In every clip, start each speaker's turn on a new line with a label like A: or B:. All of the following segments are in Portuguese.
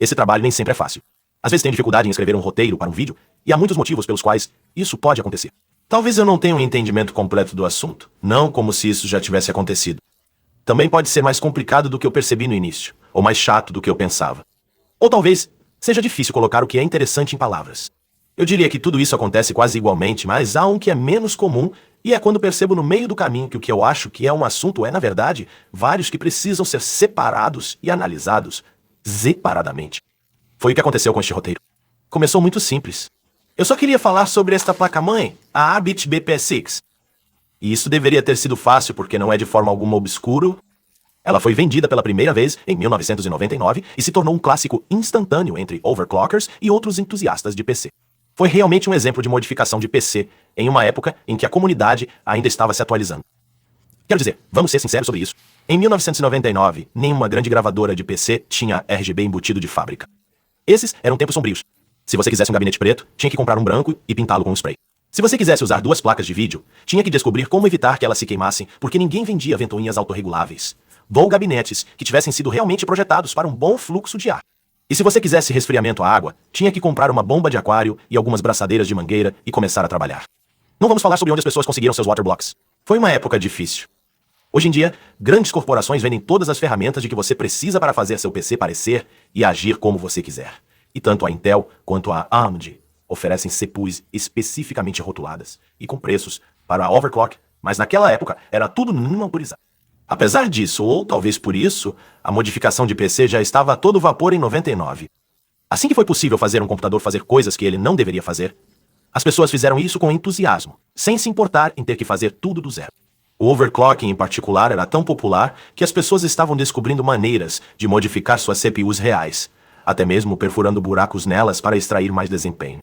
A: Esse trabalho nem sempre é fácil. Às vezes tenho dificuldade em escrever um roteiro para um vídeo, e há muitos motivos pelos quais isso pode acontecer. Talvez eu não tenha um entendimento completo do assunto, não como se isso já tivesse acontecido. Também pode ser mais complicado do que eu percebi no início, ou mais chato do que eu pensava. Ou talvez seja difícil colocar o que é interessante em palavras. Eu diria que tudo isso acontece quase igualmente, mas há um que é menos comum, e é quando percebo no meio do caminho que o que eu acho que é um assunto é, na verdade, vários que precisam ser separados e analisados separadamente. Foi o que aconteceu com este roteiro. Começou muito simples. Eu só queria falar sobre esta placa-mãe, a Arbit BP6. E isso deveria ter sido fácil porque não é de forma alguma obscuro. Ela foi vendida pela primeira vez em 1999 e se tornou um clássico instantâneo entre overclockers e outros entusiastas de PC. Foi realmente um exemplo de modificação de PC em uma época em que a comunidade ainda estava se atualizando. Quero dizer, vamos ser sinceros sobre isso. Em 1999, nenhuma grande gravadora de PC tinha RGB embutido de fábrica. Esses eram tempos sombrios. Se você quisesse um gabinete preto, tinha que comprar um branco e pintá-lo com spray. Se você quisesse usar duas placas de vídeo, tinha que descobrir como evitar que elas se queimassem, porque ninguém vendia ventoinhas autorreguláveis. Ou gabinetes que tivessem sido realmente projetados para um bom fluxo de ar. E se você quisesse resfriamento à água, tinha que comprar uma bomba de aquário e algumas braçadeiras de mangueira e começar a trabalhar. Não vamos falar sobre onde as pessoas conseguiram seus waterblocks. Foi uma época difícil. Hoje em dia, grandes corporações vendem todas as ferramentas de que você precisa para fazer seu PC parecer e agir como você quiser. E tanto a Intel quanto a AMD oferecem CPUs especificamente rotuladas e com preços para a overclock, mas naquela época era tudo não autorizado. Apesar disso, ou talvez por isso, a modificação de PC já estava a todo vapor em 99. Assim que foi possível fazer um computador fazer coisas que ele não deveria fazer, as pessoas fizeram isso com entusiasmo, sem se importar em ter que fazer tudo do zero. O overclocking em particular era tão popular que as pessoas estavam descobrindo maneiras de modificar suas CPUs reais, até mesmo perfurando buracos nelas para extrair mais desempenho.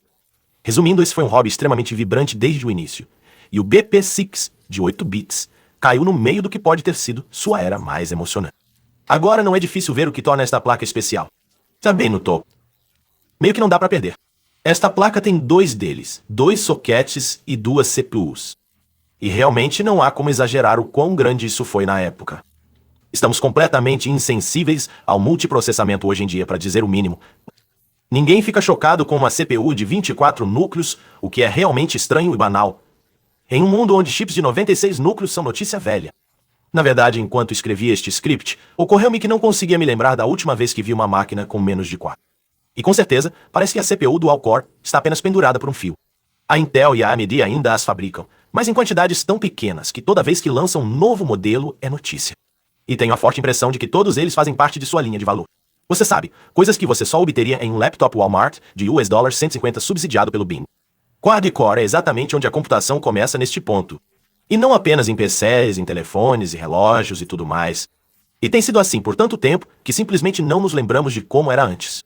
A: Resumindo, esse foi um hobby extremamente vibrante desde o início, e o BP6, de 8 bits, caiu no meio do que pode ter sido sua era mais emocionante. Agora não é difícil ver o que torna esta placa especial. Está bem no topo. Meio que não dá para perder. Esta placa tem dois deles, 2 sockets e 2 CPUs. E realmente não há como exagerar o quão grande isso foi na época. Estamos completamente insensíveis ao multiprocessamento hoje em dia, para dizer o mínimo. Ninguém fica chocado com uma CPU de 24 núcleos, o que é realmente estranho e banal. Em um mundo onde chips de 96 núcleos são notícia velha. Na verdade, enquanto escrevia este script, ocorreu-me que não conseguia me lembrar da última vez que vi uma máquina com menos de 4. E com certeza, parece que a CPU dual-core está apenas pendurada por um fio. A Intel e a AMD ainda as fabricam, mas em quantidades tão pequenas que toda vez que lançam um novo modelo é notícia. E tenho a forte impressão de que todos eles fazem parte de sua linha de valor. Você sabe, coisas que você só obteria em um laptop Walmart de $150 subsidiado pelo Bing. Quad-core é exatamente onde a computação começa neste ponto. E não apenas em PCs, em telefones e relógios e tudo mais. E tem sido assim por tanto tempo que simplesmente não nos lembramos de como era antes.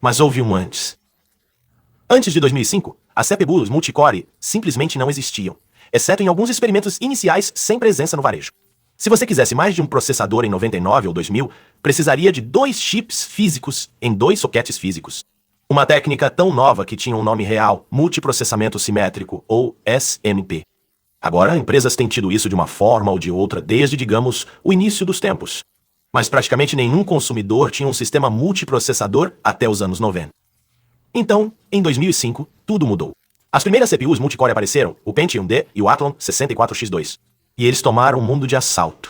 A: Mas houve um antes. Antes de 2005, as CPUs multicore simplesmente não existiam, exceto em alguns experimentos iniciais sem presença no varejo. Se você quisesse mais de um processador em 99 ou 2000, precisaria de 2 chips físicos em 2 sockets físicos. Uma técnica tão nova que tinha um nome real, multiprocessamento simétrico, ou SMP. Agora, empresas têm tido isso de uma forma ou de outra desde, digamos, o início dos tempos. Mas praticamente nenhum consumidor tinha um sistema multiprocessador até os anos 90. Então, em 2005, tudo mudou. As primeiras CPUs multicore apareceram, o Pentium D e o Athlon 64X2. E eles tomaram o mundo de assalto.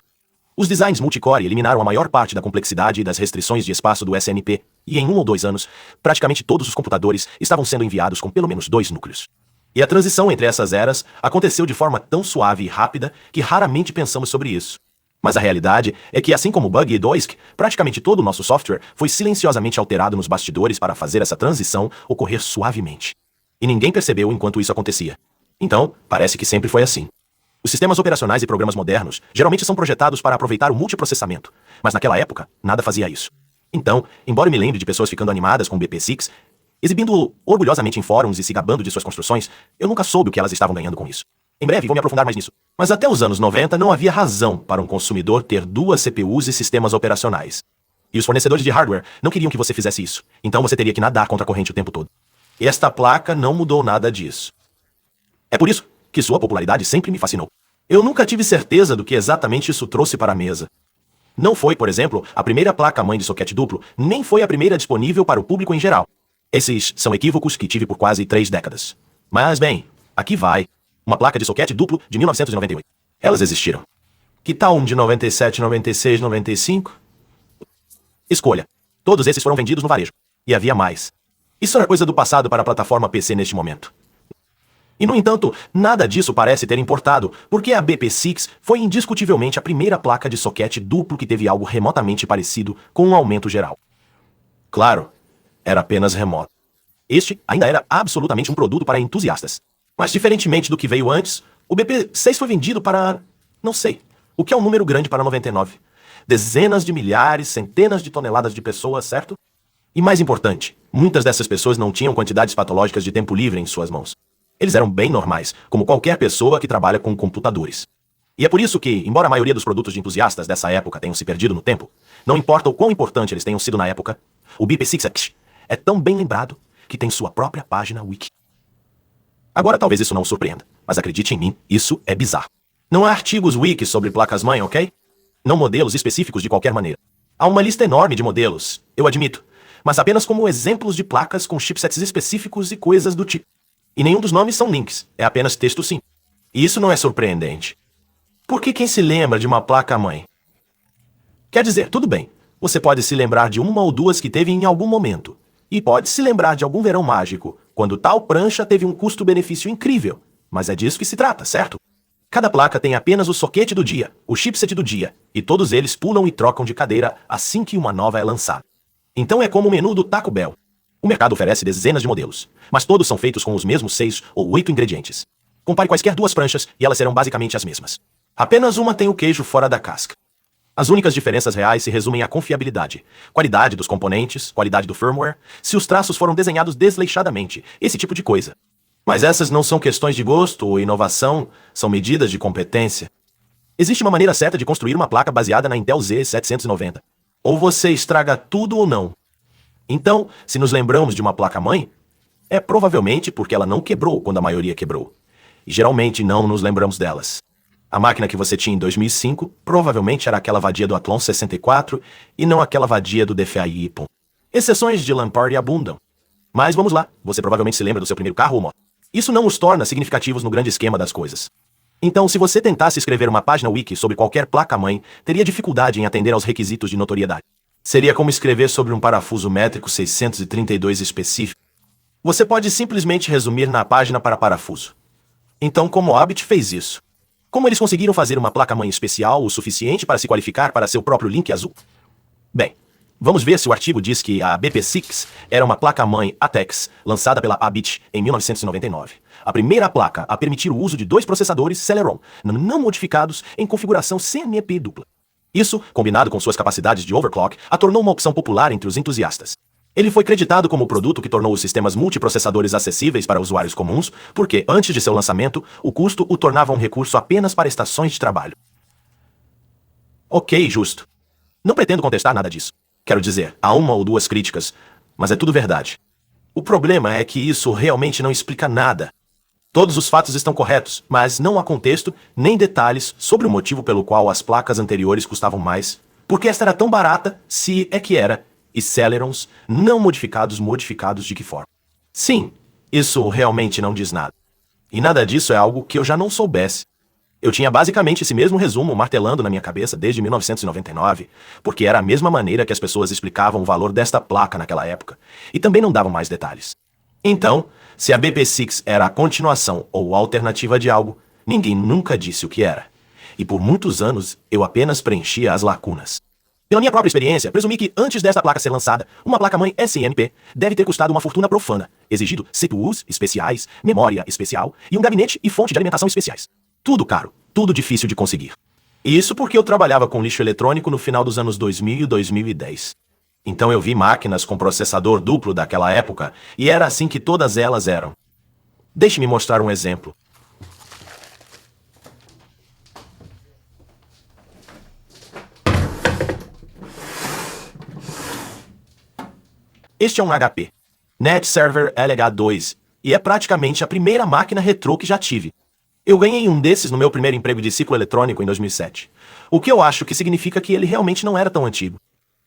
A: Os designs multicore eliminaram a maior parte da complexidade e das restrições de espaço do SNP, e em 1 ou 2 anos, praticamente todos os computadores estavam sendo enviados com pelo menos 2 núcleos. E a transição entre essas eras aconteceu de forma tão suave e rápida que raramente pensamos sobre isso. Mas a realidade é que, assim como Bug e Doisk, praticamente todo o nosso software foi silenciosamente alterado nos bastidores para fazer essa transição ocorrer suavemente. E ninguém percebeu enquanto isso acontecia. Então, parece que sempre foi assim. Os sistemas operacionais e programas modernos geralmente são projetados para aproveitar o multiprocessamento, mas naquela época, nada fazia isso. Então, embora eu me lembre de pessoas ficando animadas com o BP6, exibindo-o orgulhosamente em fóruns e se gabando de suas construções, eu nunca soube o que elas estavam ganhando com isso. Em breve vou me aprofundar mais nisso. Mas até os anos 90 não havia razão para um consumidor ter 2 CPUs e sistemas operacionais. E os fornecedores de hardware não queriam que você fizesse isso, então você teria que nadar contra a corrente o tempo todo. E esta placa não mudou nada disso. É por isso que sua popularidade sempre me fascinou. Eu nunca tive certeza do que exatamente isso trouxe para a mesa. Não foi, por exemplo, a primeira placa-mãe de soquete duplo, nem foi a primeira disponível para o público em geral. Esses são equívocos que tive por quase 3 décadas. Mas, bem, aqui vai. Uma placa de soquete duplo de 1998. Elas existiram. Que tal um de 97, 96, 95? Escolha. Todos esses foram vendidos no varejo. E havia mais. Isso era coisa do passado para a plataforma PC neste momento. E, no entanto, nada disso parece ter importado, porque a BP6 foi indiscutivelmente a primeira placa de soquete duplo que teve algo remotamente parecido com um aumento geral. Claro, era apenas remoto. Este ainda era absolutamente um produto para entusiastas. Mas, diferentemente do que veio antes, o BP6 foi vendido para... não sei. O que é um número grande para 99? Dezenas de milhares, centenas de toneladas de pessoas, certo? E mais importante, muitas dessas pessoas não tinham quantidades patológicas de tempo livre em suas mãos. Eles eram bem normais, como qualquer pessoa que trabalha com computadores. E é por isso que, embora a maioria dos produtos de entusiastas dessa época tenham se perdido no tempo, não importa o quão importante eles tenham sido na época, o BP6 é tão bem lembrado que tem sua própria página wiki. Agora talvez isso não o surpreenda, mas acredite em mim, isso é bizarro. Não há artigos wiki sobre placas-mãe, ok? Não modelos específicos de qualquer maneira. Há uma lista enorme de modelos, eu admito, mas apenas como exemplos de placas com chipsets específicos e coisas do tipo. E nenhum dos nomes são links, é apenas texto sim. E isso não é surpreendente. Porque quem se lembra de uma placa-mãe? Quer dizer, tudo bem, você pode se lembrar de uma ou duas que teve em algum momento. E pode se lembrar de algum verão mágico, quando tal prancha teve um custo-benefício incrível. Mas é disso que se trata, certo? Cada placa tem apenas o soquete do dia, o chipset do dia, e todos eles pulam e trocam de cadeira assim que uma nova é lançada. Então é como o menu do Taco Bell. O mercado oferece dezenas de modelos, mas todos são feitos com os mesmos 6 ou 8 ingredientes. Compare quaisquer duas pranchas e elas serão basicamente as mesmas. Apenas uma tem o queijo fora da casca. As únicas diferenças reais se resumem à confiabilidade, qualidade dos componentes, qualidade do firmware, se os traços foram desenhados desleixadamente, esse tipo de coisa. Mas essas não são questões de gosto ou inovação, são medidas de competência. Existe uma maneira certa de construir uma placa baseada na Intel Z790. Ou você estraga tudo ou não. Então, se nos lembramos de uma placa-mãe, é provavelmente porque ela não quebrou quando a maioria quebrou. E geralmente não nos lembramos delas. A máquina que você tinha em 2005 provavelmente era aquela vadia do Athlon 64 e não aquela vadia do DFI Ippon. Exceções de LAN Party abundam. Mas vamos lá, você provavelmente se lembra do seu primeiro carro ou moto. Isso não os torna significativos no grande esquema das coisas. Então, se você tentasse escrever uma página wiki sobre qualquer placa-mãe, teria dificuldade em atender aos requisitos de notoriedade. Seria como escrever sobre um parafuso métrico 632 específico. Você pode simplesmente resumir na página para parafuso. Então, como a Abit fez isso? Como eles conseguiram fazer uma placa-mãe especial o suficiente para se qualificar para seu próprio link azul? Bem, vamos ver se o artigo diz que a BP6 era uma placa-mãe ATEX lançada pela Abit em 1999. A primeira placa a permitir o uso de 2 processadores Celeron não modificados em configuração CMP dupla. Isso, combinado com suas capacidades de overclock, a tornou uma opção popular entre os entusiastas. Ele foi creditado como o produto que tornou os sistemas multiprocessadores acessíveis para usuários comuns, porque, antes de seu lançamento, o custo o tornava um recurso apenas para estações de trabalho. Ok, justo. Não pretendo contestar nada disso. Quero dizer, há uma ou duas críticas, mas é tudo verdade. O problema é que isso realmente não explica nada. Todos os fatos estão corretos, mas não há contexto nem detalhes sobre o motivo pelo qual as placas anteriores custavam mais, porque esta era tão barata, se é que era, e Celerons não modificados de que forma. Sim, isso realmente não diz nada. E nada disso é algo que eu já não soubesse. Eu tinha basicamente esse mesmo resumo martelando na minha cabeça desde 1999, porque era a mesma maneira que as pessoas explicavam o valor desta placa naquela época, e também não davam mais detalhes. Então, se a BP6 era a continuação ou alternativa de algo, ninguém nunca disse o que era. E por muitos anos, eu apenas preenchia as lacunas. Pela minha própria experiência, presumi que antes desta placa ser lançada, uma placa-mãe SNP deve ter custado uma fortuna profana, exigido CPUs especiais, memória especial e um gabinete e fonte de alimentação especiais. Tudo caro, tudo difícil de conseguir. E isso porque eu trabalhava com lixo eletrônico no final dos anos 2000 e 2010. Então eu vi máquinas com processador duplo daquela época, e era assim que todas elas eram. Deixe-me mostrar um exemplo. Este é um HP NetServer LH2, e é praticamente a primeira máquina retrô que já tive. Eu ganhei um desses no meu primeiro emprego de ciclo eletrônico em 2007. O que eu acho que significa que ele realmente não era tão antigo.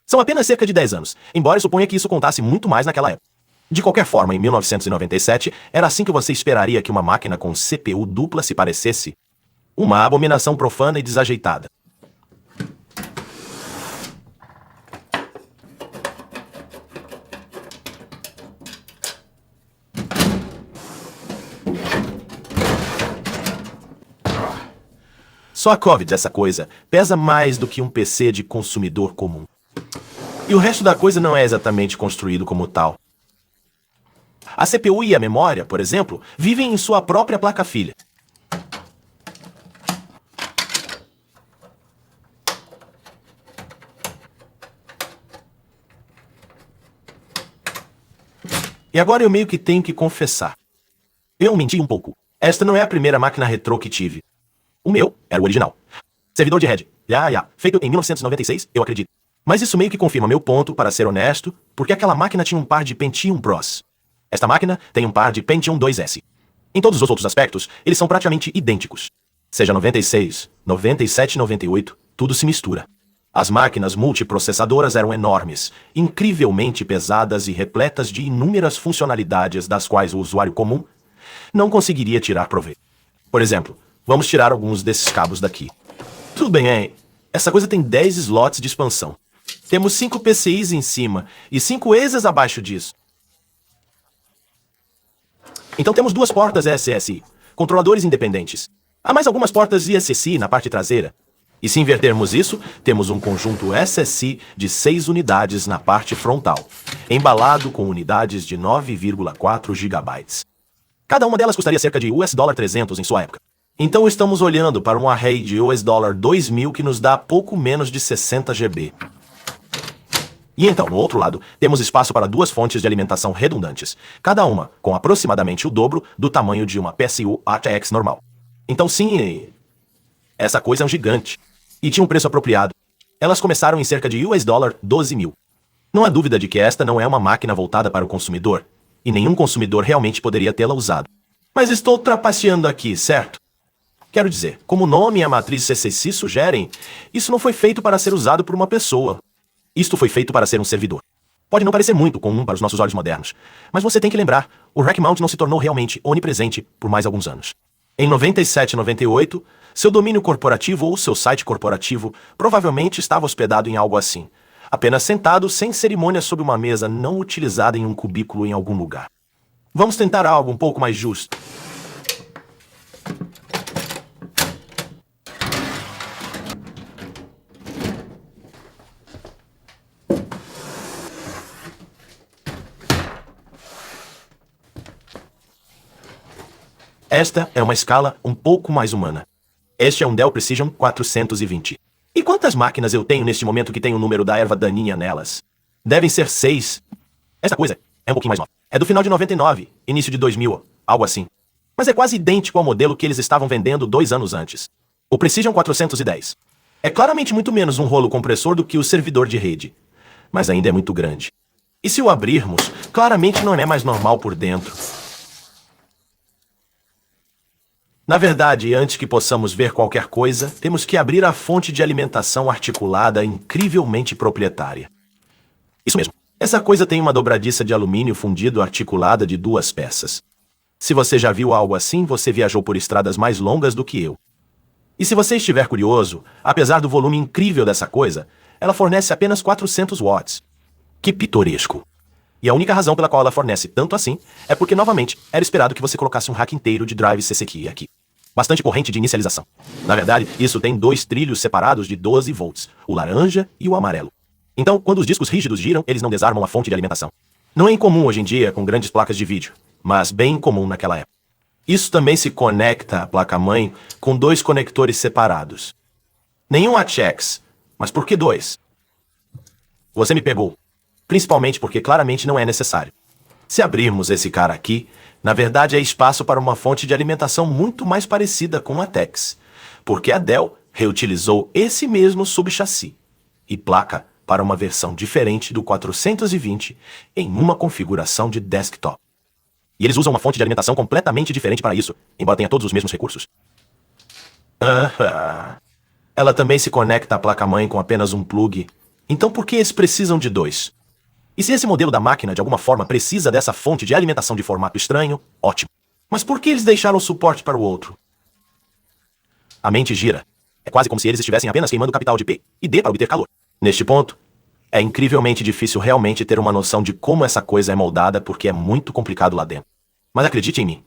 A: São apenas cerca de 10 anos, embora eu suponha que isso contasse muito mais naquela época. De qualquer forma, em 1997, era assim que você esperaria que uma máquina com CPU dupla se parecesse. Uma abominação profana e desajeitada. Só a COVID, essa coisa, pesa mais do que um PC de consumidor comum. E o resto da coisa não é exatamente construído como tal. A CPU e a memória, por exemplo, vivem em sua própria placa-filha. E agora eu meio que tenho que confessar. Eu menti um pouco. Esta não é a primeira máquina retrô que tive. O meu era o original. Servidor de rede. Feito em 1996, eu acredito. Mas isso meio que confirma meu ponto, para ser honesto, porque aquela máquina tinha um par de Pentium Bros. Esta máquina tem um par de Pentium 2S. Em todos os outros aspectos, eles são praticamente idênticos. Seja 96, 97, 98, tudo se mistura. As máquinas multiprocessadoras eram enormes, incrivelmente pesadas e repletas de inúmeras funcionalidades das quais o usuário comum não conseguiria tirar proveito. Por exemplo, vamos tirar alguns desses cabos daqui. Tudo bem, hein? Essa coisa tem 10 slots de expansão. Temos 5 PCIs em cima e 5 ESAs abaixo disso. Então temos 2 portas SSI, controladores independentes. Há mais algumas portas ISSI na parte traseira. E se invertermos isso, temos um conjunto SSI de 6 unidades na parte frontal, embalado com unidades de 9,4 GB. Cada uma delas custaria cerca de $300 em sua época. Então estamos olhando para um array de $2.000 que nos dá pouco menos de 60 GB. E então, no outro lado, temos espaço para 2 fontes de alimentação redundantes, cada uma com aproximadamente o dobro do tamanho de uma PSU ATX normal. Então sim, essa coisa é um gigante. E tinha um preço apropriado. Elas começaram em cerca de $12.000. Não há dúvida de que esta não é uma máquina voltada para o consumidor, e nenhum consumidor realmente poderia tê-la usado. Mas estou trapaceando aqui, certo? Quero dizer, como o nome e a matriz CCC sugerem, isso não foi feito para ser usado por uma pessoa. Isto foi feito para ser um servidor. Pode não parecer muito comum para os nossos olhos modernos, mas você tem que lembrar, o rack mount não se tornou realmente onipresente por mais alguns anos. Em 97 e 98, seu domínio corporativo ou seu site corporativo provavelmente estava hospedado em algo assim, apenas sentado sem cerimônia sob uma mesa não utilizada em um cubículo em algum lugar. Vamos tentar algo um pouco mais justo. Esta é uma escala um pouco mais humana. Este é um Dell Precision 420. E quantas máquinas eu tenho neste momento que tem o número da erva daninha nelas? Devem ser 6. Esta coisa é um pouquinho mais nova. É do final de 99, início de 2000, algo assim. Mas é quase idêntico ao modelo que eles estavam vendendo 2 anos antes. O Precision 410. É claramente muito menos um rolo compressor do que o servidor de rede. Mas ainda é muito grande. E se o abrirmos, claramente não é mais normal por dentro. Na verdade, antes que possamos ver qualquer coisa, temos que abrir a fonte de alimentação articulada incrivelmente proprietária. Isso mesmo. Essa coisa tem uma dobradiça de alumínio fundido articulada de 2 peças. Se você já viu algo assim, você viajou por estradas mais longas do que eu. E se você estiver curioso, apesar do volume incrível dessa coisa, ela fornece apenas 400 watts. Que pitoresco. E a única razão pela qual ela fornece tanto assim é porque, novamente, era esperado que você colocasse um rack inteiro de drive CCQ aqui. Bastante corrente de inicialização. Na verdade, isso tem 2 trilhos separados de 12 volts, o laranja e o amarelo. Então, quando os discos rígidos giram, eles não desarmam a fonte de alimentação. Não é incomum hoje em dia com grandes placas de vídeo, mas bem comum naquela época. Isso também se conecta à placa-mãe com 2 conectores separados. Nenhum ATX, mas por que 2? Você me pegou. Principalmente porque claramente não é necessário. Se abrirmos esse cara aqui, na verdade é espaço para uma fonte de alimentação muito mais parecida com a TEX, porque a Dell reutilizou esse mesmo subchassi e placa para uma versão diferente do 420 em uma configuração de desktop. E eles usam uma fonte de alimentação completamente diferente para isso, embora tenha todos os mesmos recursos. Ah, ela também se conecta à placa-mãe com apenas um plug. Então por que eles precisam de dois? E se esse modelo da máquina de alguma forma precisa dessa fonte de alimentação de formato estranho, ótimo. Mas por que eles deixaram o suporte para o outro? A mente gira. É quase como se eles estivessem apenas queimando capital de P e D para obter calor. Neste ponto, é incrivelmente difícil realmente ter uma noção de como essa coisa é moldada porque é muito complicado lá dentro. Mas acredite em mim,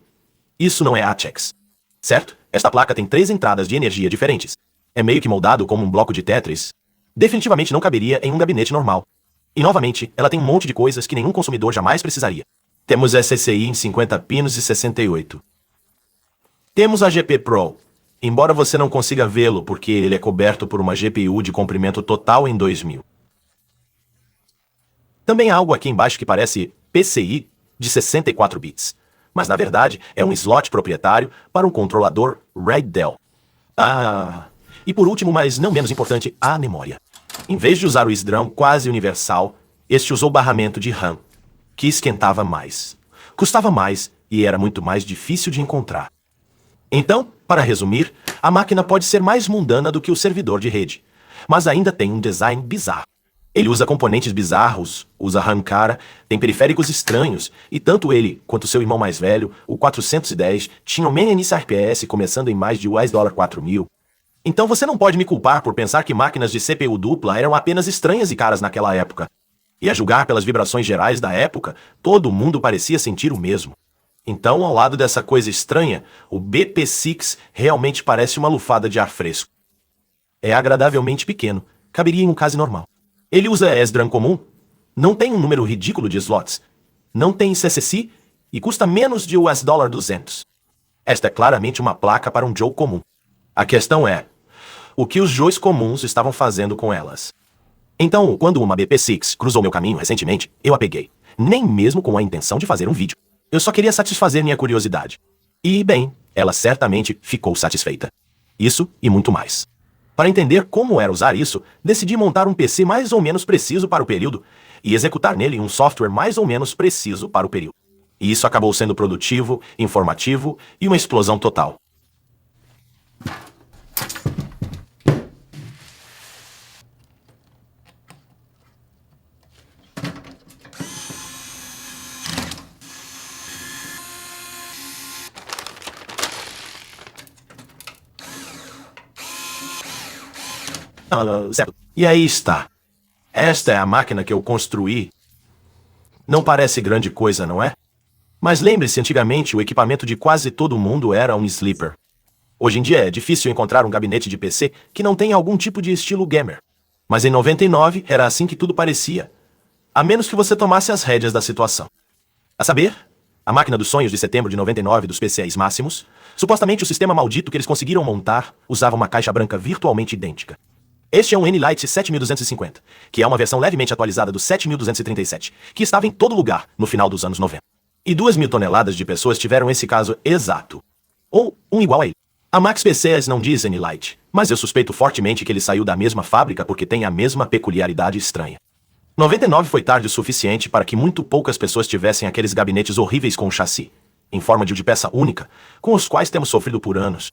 A: isso não é ATX. Certo? Esta placa tem 3 entradas de energia diferentes. É meio que moldado como um bloco de Tetris. Definitivamente não caberia em um gabinete normal. E novamente, ela tem um monte de coisas que nenhum consumidor jamais precisaria. Temos SSI em 50 pinos e 68. Temos a GP Pro. Embora você não consiga vê-lo porque ele é coberto por uma GPU de comprimento total em 2000. Também há algo aqui embaixo que parece PCI de 64 bits. Mas na verdade é um slot proprietário para um controlador Red Del. E por último, mas não menos importante, a memória. Em vez de usar o SDRAM quase universal, este usou barramento de RAM, que esquentava mais, custava mais e era muito mais difícil de encontrar. Então, para resumir, a máquina pode ser mais mundana do que o servidor de rede, mas ainda tem um design bizarro. Ele usa componentes bizarros, usa RAM cara, tem periféricos estranhos, e tanto ele quanto seu irmão mais velho, o 410, tinham meia-início RPS começando em mais de $4.000. Então você não pode me culpar por pensar que máquinas de CPU dupla eram apenas estranhas e caras naquela época. E a julgar pelas vibrações gerais da época, todo mundo parecia sentir o mesmo. Então, ao lado dessa coisa estranha, o BP6 realmente parece uma lufada de ar fresco. É agradavelmente pequeno, caberia em um case normal. Ele usa SDRAM comum, não tem um número ridículo de slots, não tem CCC e custa menos de $200. Esta é claramente uma placa para um Joe comum. A questão é, o que os Joes comuns estavam fazendo com elas? Então, quando uma BP6 cruzou meu caminho recentemente, eu a peguei, nem mesmo com a intenção de fazer um vídeo. Eu só queria satisfazer minha curiosidade. E, bem, ela certamente ficou satisfeita. Isso e muito mais. Para entender como era usar isso, decidi montar um PC mais ou menos preciso para o período e executar nele um software mais ou menos preciso para o período. E isso acabou sendo produtivo, informativo e uma explosão total. Certo. E aí está. Esta é a máquina que eu construí. Não parece grande coisa, não é? Mas lembre-se, antigamente o equipamento de quase todo mundo era um sleeper. Hoje em dia é difícil encontrar um gabinete de PC que não tenha algum tipo de estilo gamer. Mas em 99 era assim que tudo parecia. A menos que você tomasse as rédeas da situação. A saber, a máquina dos sonhos de setembro de 99 dos PCs máximos, supostamente o sistema maldito que eles conseguiram montar, usava uma caixa branca virtualmente idêntica. Este é um N-Lite 7250, que é uma versão levemente atualizada do 7237, que estava em todo lugar no final dos anos 90. E 2.000 toneladas de pessoas tiveram esse caso exato. Ou um igual a ele. A Max PCs não diz N-Lite, mas eu suspeito fortemente que ele saiu da mesma fábrica porque tem a mesma peculiaridade estranha. 99 foi tarde o suficiente para que muito poucas pessoas tivessem aqueles gabinetes horríveis com chassi, em forma de peça única, com os quais temos sofrido por anos.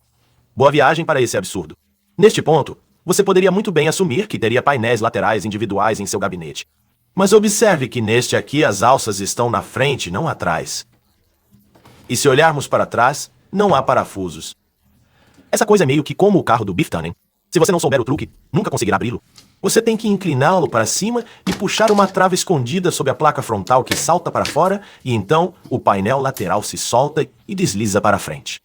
A: Boa viagem para esse absurdo. Neste ponto, você poderia muito bem assumir que teria painéis laterais individuais em seu gabinete. Mas observe que neste aqui as alças estão na frente, não atrás. E se olharmos para trás, não há parafusos. Essa coisa é meio que como o carro do Biff Tannen. Se você não souber o truque, nunca conseguirá abri-lo. Você tem que incliná-lo para cima e puxar uma trava escondida sob a placa frontal que salta para fora, e então o painel lateral se solta e desliza para frente.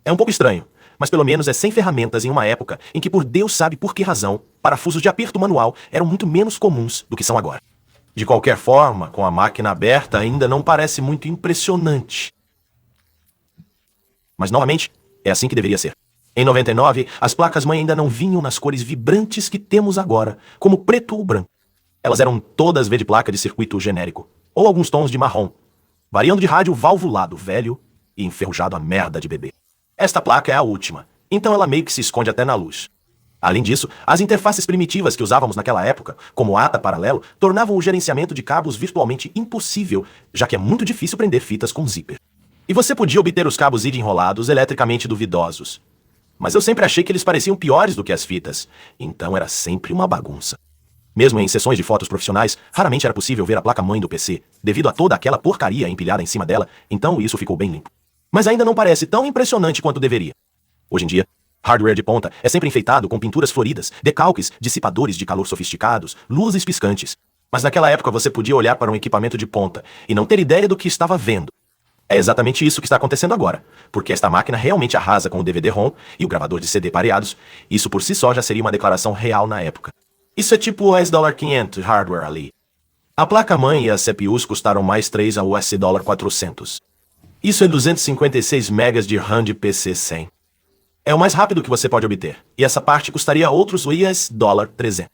A: É um pouco estranho, mas pelo menos é sem ferramentas em uma época em que, por Deus sabe por que razão, parafusos de aperto manual eram muito menos comuns do que são agora. De qualquer forma, com a máquina aberta ainda não parece muito impressionante. Mas novamente, é assim que deveria ser. Em 99, as placas-mãe ainda não vinham nas cores vibrantes que temos agora, como preto ou branco. Elas eram todas V de placa de circuito genérico, ou alguns tons de marrom, variando de rádio valvulado, velho e enferrujado a merda de bebê. Esta placa é a última, então ela meio que se esconde até na luz. Além disso, as interfaces primitivas que usávamos naquela época, como ATA paralelo, tornavam o gerenciamento de cabos virtualmente impossível, já que é muito difícil prender fitas com zíper. E você podia obter os cabos ID enrolados eletricamente duvidosos. Mas eu sempre achei que eles pareciam piores do que as fitas, então era sempre uma bagunça. Mesmo em sessões de fotos profissionais, raramente era possível ver a placa-mãe do PC, devido a toda aquela porcaria empilhada em cima dela, então isso ficou bem limpo. Mas ainda não parece tão impressionante quanto deveria. Hoje em dia, hardware de ponta é sempre enfeitado com pinturas floridas, decalques, dissipadores de calor sofisticados, luzes piscantes. Mas naquela época você podia olhar para um equipamento de ponta e não ter ideia do que estava vendo. É exatamente isso que está acontecendo agora, porque esta máquina realmente arrasa com o DVD-ROM e o gravador de CD pareados. Isso por si só já seria uma declaração real na época. Isso é tipo o $500 hardware ali. A placa-mãe e as CPUs custaram mais 3 a $400. Isso é 256 megas de RAM de PC 100. É o mais rápido que você pode obter, e essa parte custaria outros $300.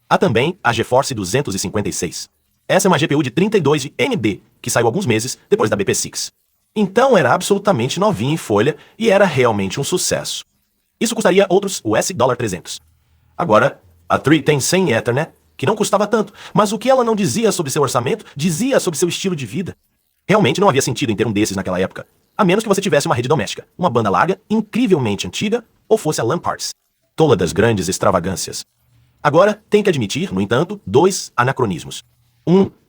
A: Há também a GeForce 256. Essa é uma GPU de 32 de MB, que saiu alguns meses depois da BP6. Então era absolutamente novinha em folha e era realmente um sucesso. Isso custaria outros $300. Agora, a 3 tem 100 Ethernet, que não custava tanto, mas o que ela não dizia sobre seu orçamento, dizia sobre seu estilo de vida. Realmente não havia sentido em ter um desses naquela época, a menos que você tivesse uma rede doméstica, uma banda larga, incrivelmente antiga, ou fosse a LAN parts. Tola das grandes extravagâncias. Agora, tem que admitir, no entanto, 2 anacronismos.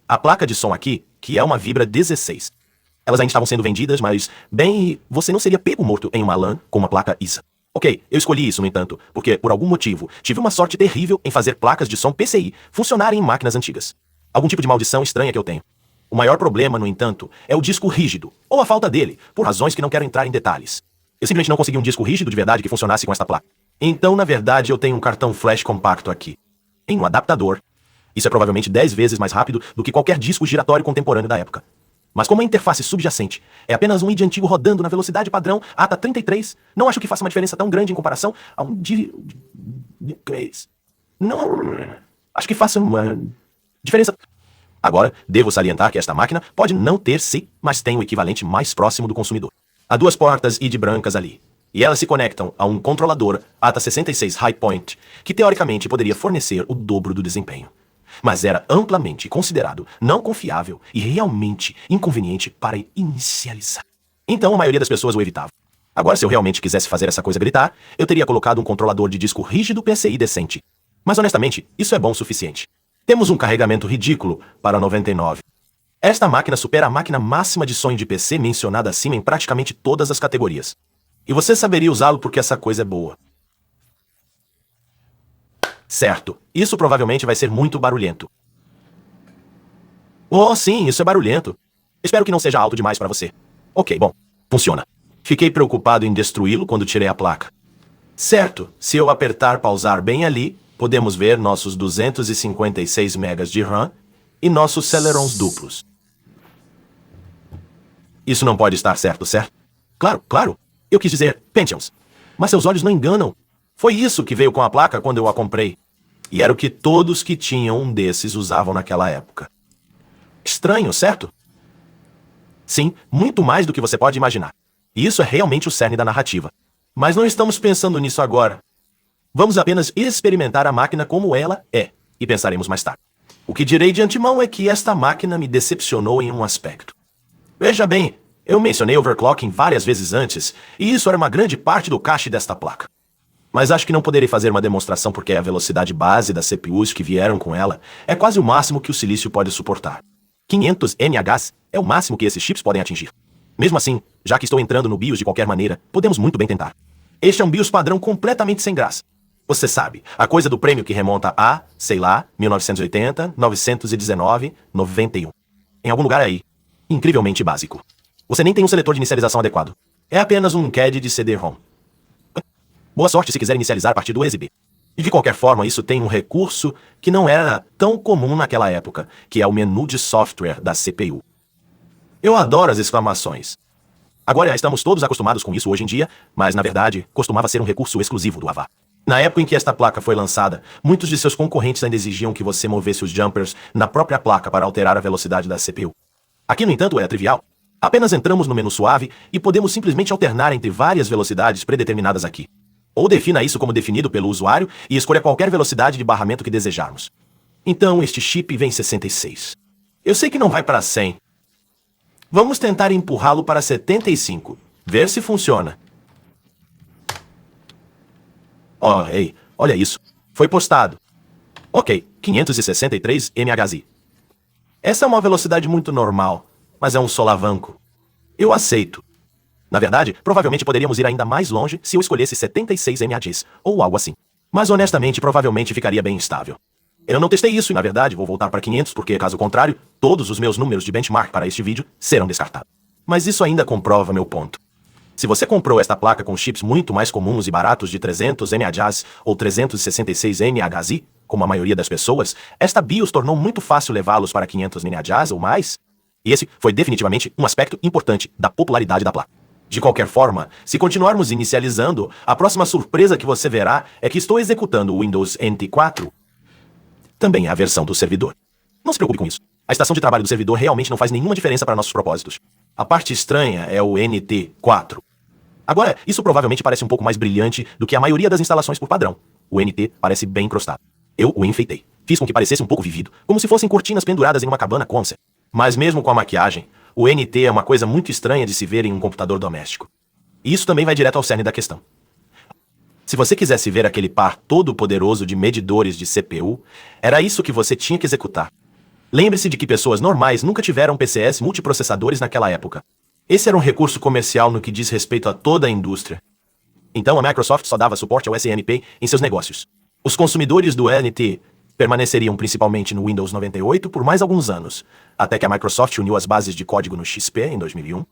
A: A placa de som aqui, que é uma Vibra 16. Elas ainda estavam sendo vendidas, mas, bem, você não seria pego morto em uma LAN com uma placa ISA. Ok, eu escolhi isso, no entanto, porque, por algum motivo, tive uma sorte terrível em fazer placas de som PCI funcionarem em máquinas antigas. Algum tipo de maldição estranha que eu tenho. O maior problema, no entanto, é o disco rígido, ou a falta dele, por razões que não quero entrar em detalhes. Eu simplesmente não consegui um disco rígido de verdade que funcionasse com esta placa. Então, na verdade, eu tenho um cartão flash compacto aqui, em um adaptador. Isso é provavelmente 10 vezes mais rápido do que qualquer disco giratório contemporâneo da época. Mas como a interface subjacente é apenas um ID antigo rodando na velocidade padrão ATA 33, não acho que faça uma diferença tão grande em comparação a um Não, acho que faça uma diferença. Agora, devo salientar que esta máquina pode não ter SI, mas tem o equivalente mais próximo do consumidor. Há 2 portas ID brancas ali, e elas se conectam a um controlador ATA 66 High Point, que teoricamente poderia fornecer o dobro do desempenho. Mas era amplamente considerado não confiável e realmente inconveniente para inicializar. Então a maioria das pessoas o evitava. Agora, se eu realmente quisesse fazer essa coisa gritar, eu teria colocado um controlador de disco rígido PCI decente. Mas honestamente, isso é bom o suficiente. Temos um carregamento ridículo para 99. Esta máquina supera a máquina máxima de sonho de PC mencionada acima em praticamente todas as categorias. E você saberia usá-lo porque essa coisa é boa. Certo, isso provavelmente vai ser muito barulhento. Oh, sim, isso é barulhento. Espero que não seja alto demais para você. Ok, bom, funciona. Fiquei preocupado em destruí-lo quando tirei a placa. Certo, se eu apertar pausar bem ali, podemos ver nossos 256 megas de RAM e nossos Celerons duplos. Isso não pode estar certo, certo? Claro, claro. Eu quis dizer Pentiums. Mas seus olhos não enganam. Foi isso que veio com a placa quando eu a comprei. E era o que todos que tinham um desses usavam naquela época. Estranho, certo? Sim, muito mais do que você pode imaginar. E isso é realmente o cerne da narrativa. Mas não estamos pensando nisso agora. Vamos apenas experimentar a máquina como ela é, e pensaremos mais tarde. O que direi de antemão é que esta máquina me decepcionou em um aspecto. Veja bem, eu mencionei overclocking várias vezes antes, e isso era uma grande parte do cache desta placa. Mas acho que não poderei fazer uma demonstração porque a velocidade base das CPUs que vieram com ela é quase o máximo que o silício pode suportar. 500 MHz é o máximo que esses chips podem atingir. Mesmo assim, já que estou entrando no BIOS de qualquer maneira, podemos muito bem tentar. Este é um BIOS padrão completamente sem graça. Você sabe, a coisa do prêmio que remonta a, sei lá, 1980, 919, 91. Em algum lugar aí. Incrivelmente básico. Você nem tem um seletor de inicialização adequado. É apenas um CAD de CD-ROM. Boa sorte se quiser inicializar a partir do USB. E de qualquer forma, isso tem um recurso que não era tão comum naquela época, que é o menu de software da CPU. Eu adoro as exclamações. Agora estamos todos acostumados com isso hoje em dia, mas na verdade costumava ser um recurso exclusivo do AVA. Na época em que esta placa foi lançada, muitos de seus concorrentes ainda exigiam que você movesse os jumpers na própria placa para alterar a velocidade da CPU. Aqui, no entanto, é trivial. Apenas entramos no menu suave e podemos simplesmente alternar entre várias velocidades predeterminadas aqui. Ou defina isso como definido pelo usuário e escolha qualquer velocidade de barramento que desejarmos. Então, este chip vem 66. Eu sei que não vai para 100. Vamos tentar empurrá-lo para 75. Ver se funciona. Oh, ei, olha isso. Foi postado. Ok, 563 MHz. Essa é uma velocidade muito normal, mas é um solavanco. Eu aceito. Na verdade, provavelmente poderíamos ir ainda mais longe se eu escolhesse 76 MHz, ou algo assim. Mas honestamente, provavelmente ficaria bem estável. Eu não testei isso e, na verdade, vou voltar para 500 porque, caso contrário, todos os meus números de benchmark para este vídeo serão descartados. Mas isso ainda comprova meu ponto. Se você comprou esta placa com chips muito mais comuns e baratos de 300 MHz ou 366 MHz, como a maioria das pessoas, esta BIOS tornou muito fácil levá-los para 500 MHz ou mais. E esse foi definitivamente um aspecto importante da popularidade da placa. De qualquer forma, se continuarmos inicializando, a próxima surpresa que você verá é que estou executando o Windows NT 4. Também é a versão do servidor. Não se preocupe com isso. A estação de trabalho do servidor realmente não faz nenhuma diferença para nossos propósitos. A parte estranha é o NT 4. Agora, isso provavelmente parece um pouco mais brilhante do que a maioria das instalações por padrão. O NT parece bem encrostado. Eu o enfeitei. Fiz com que parecesse um pouco vivido, como se fossem cortinas penduradas em uma cabana Concept. Mas mesmo com a maquiagem, o NT é uma coisa muito estranha de se ver em um computador doméstico. E isso também vai direto ao cerne da questão. Se você quisesse ver aquele par todo poderoso de medidores de CPU, era isso que você tinha que executar. Lembre-se de que pessoas normais nunca tiveram PCs multiprocessadores naquela época. Esse era um recurso comercial no que diz respeito a toda a indústria. Então a Microsoft só dava suporte ao SNP em seus negócios. Os consumidores do NT permaneceriam principalmente no Windows 98 por mais alguns anos, até que a Microsoft uniu as bases de código no XP em 2001.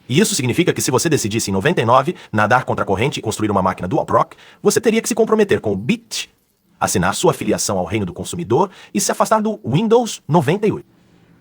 A: E isso significa que se você decidisse em 99 nadar contra a corrente e construir uma máquina dual-proc, você teria que se comprometer com o BIT, assinar sua afiliação ao reino do consumidor e se afastar do Windows 98.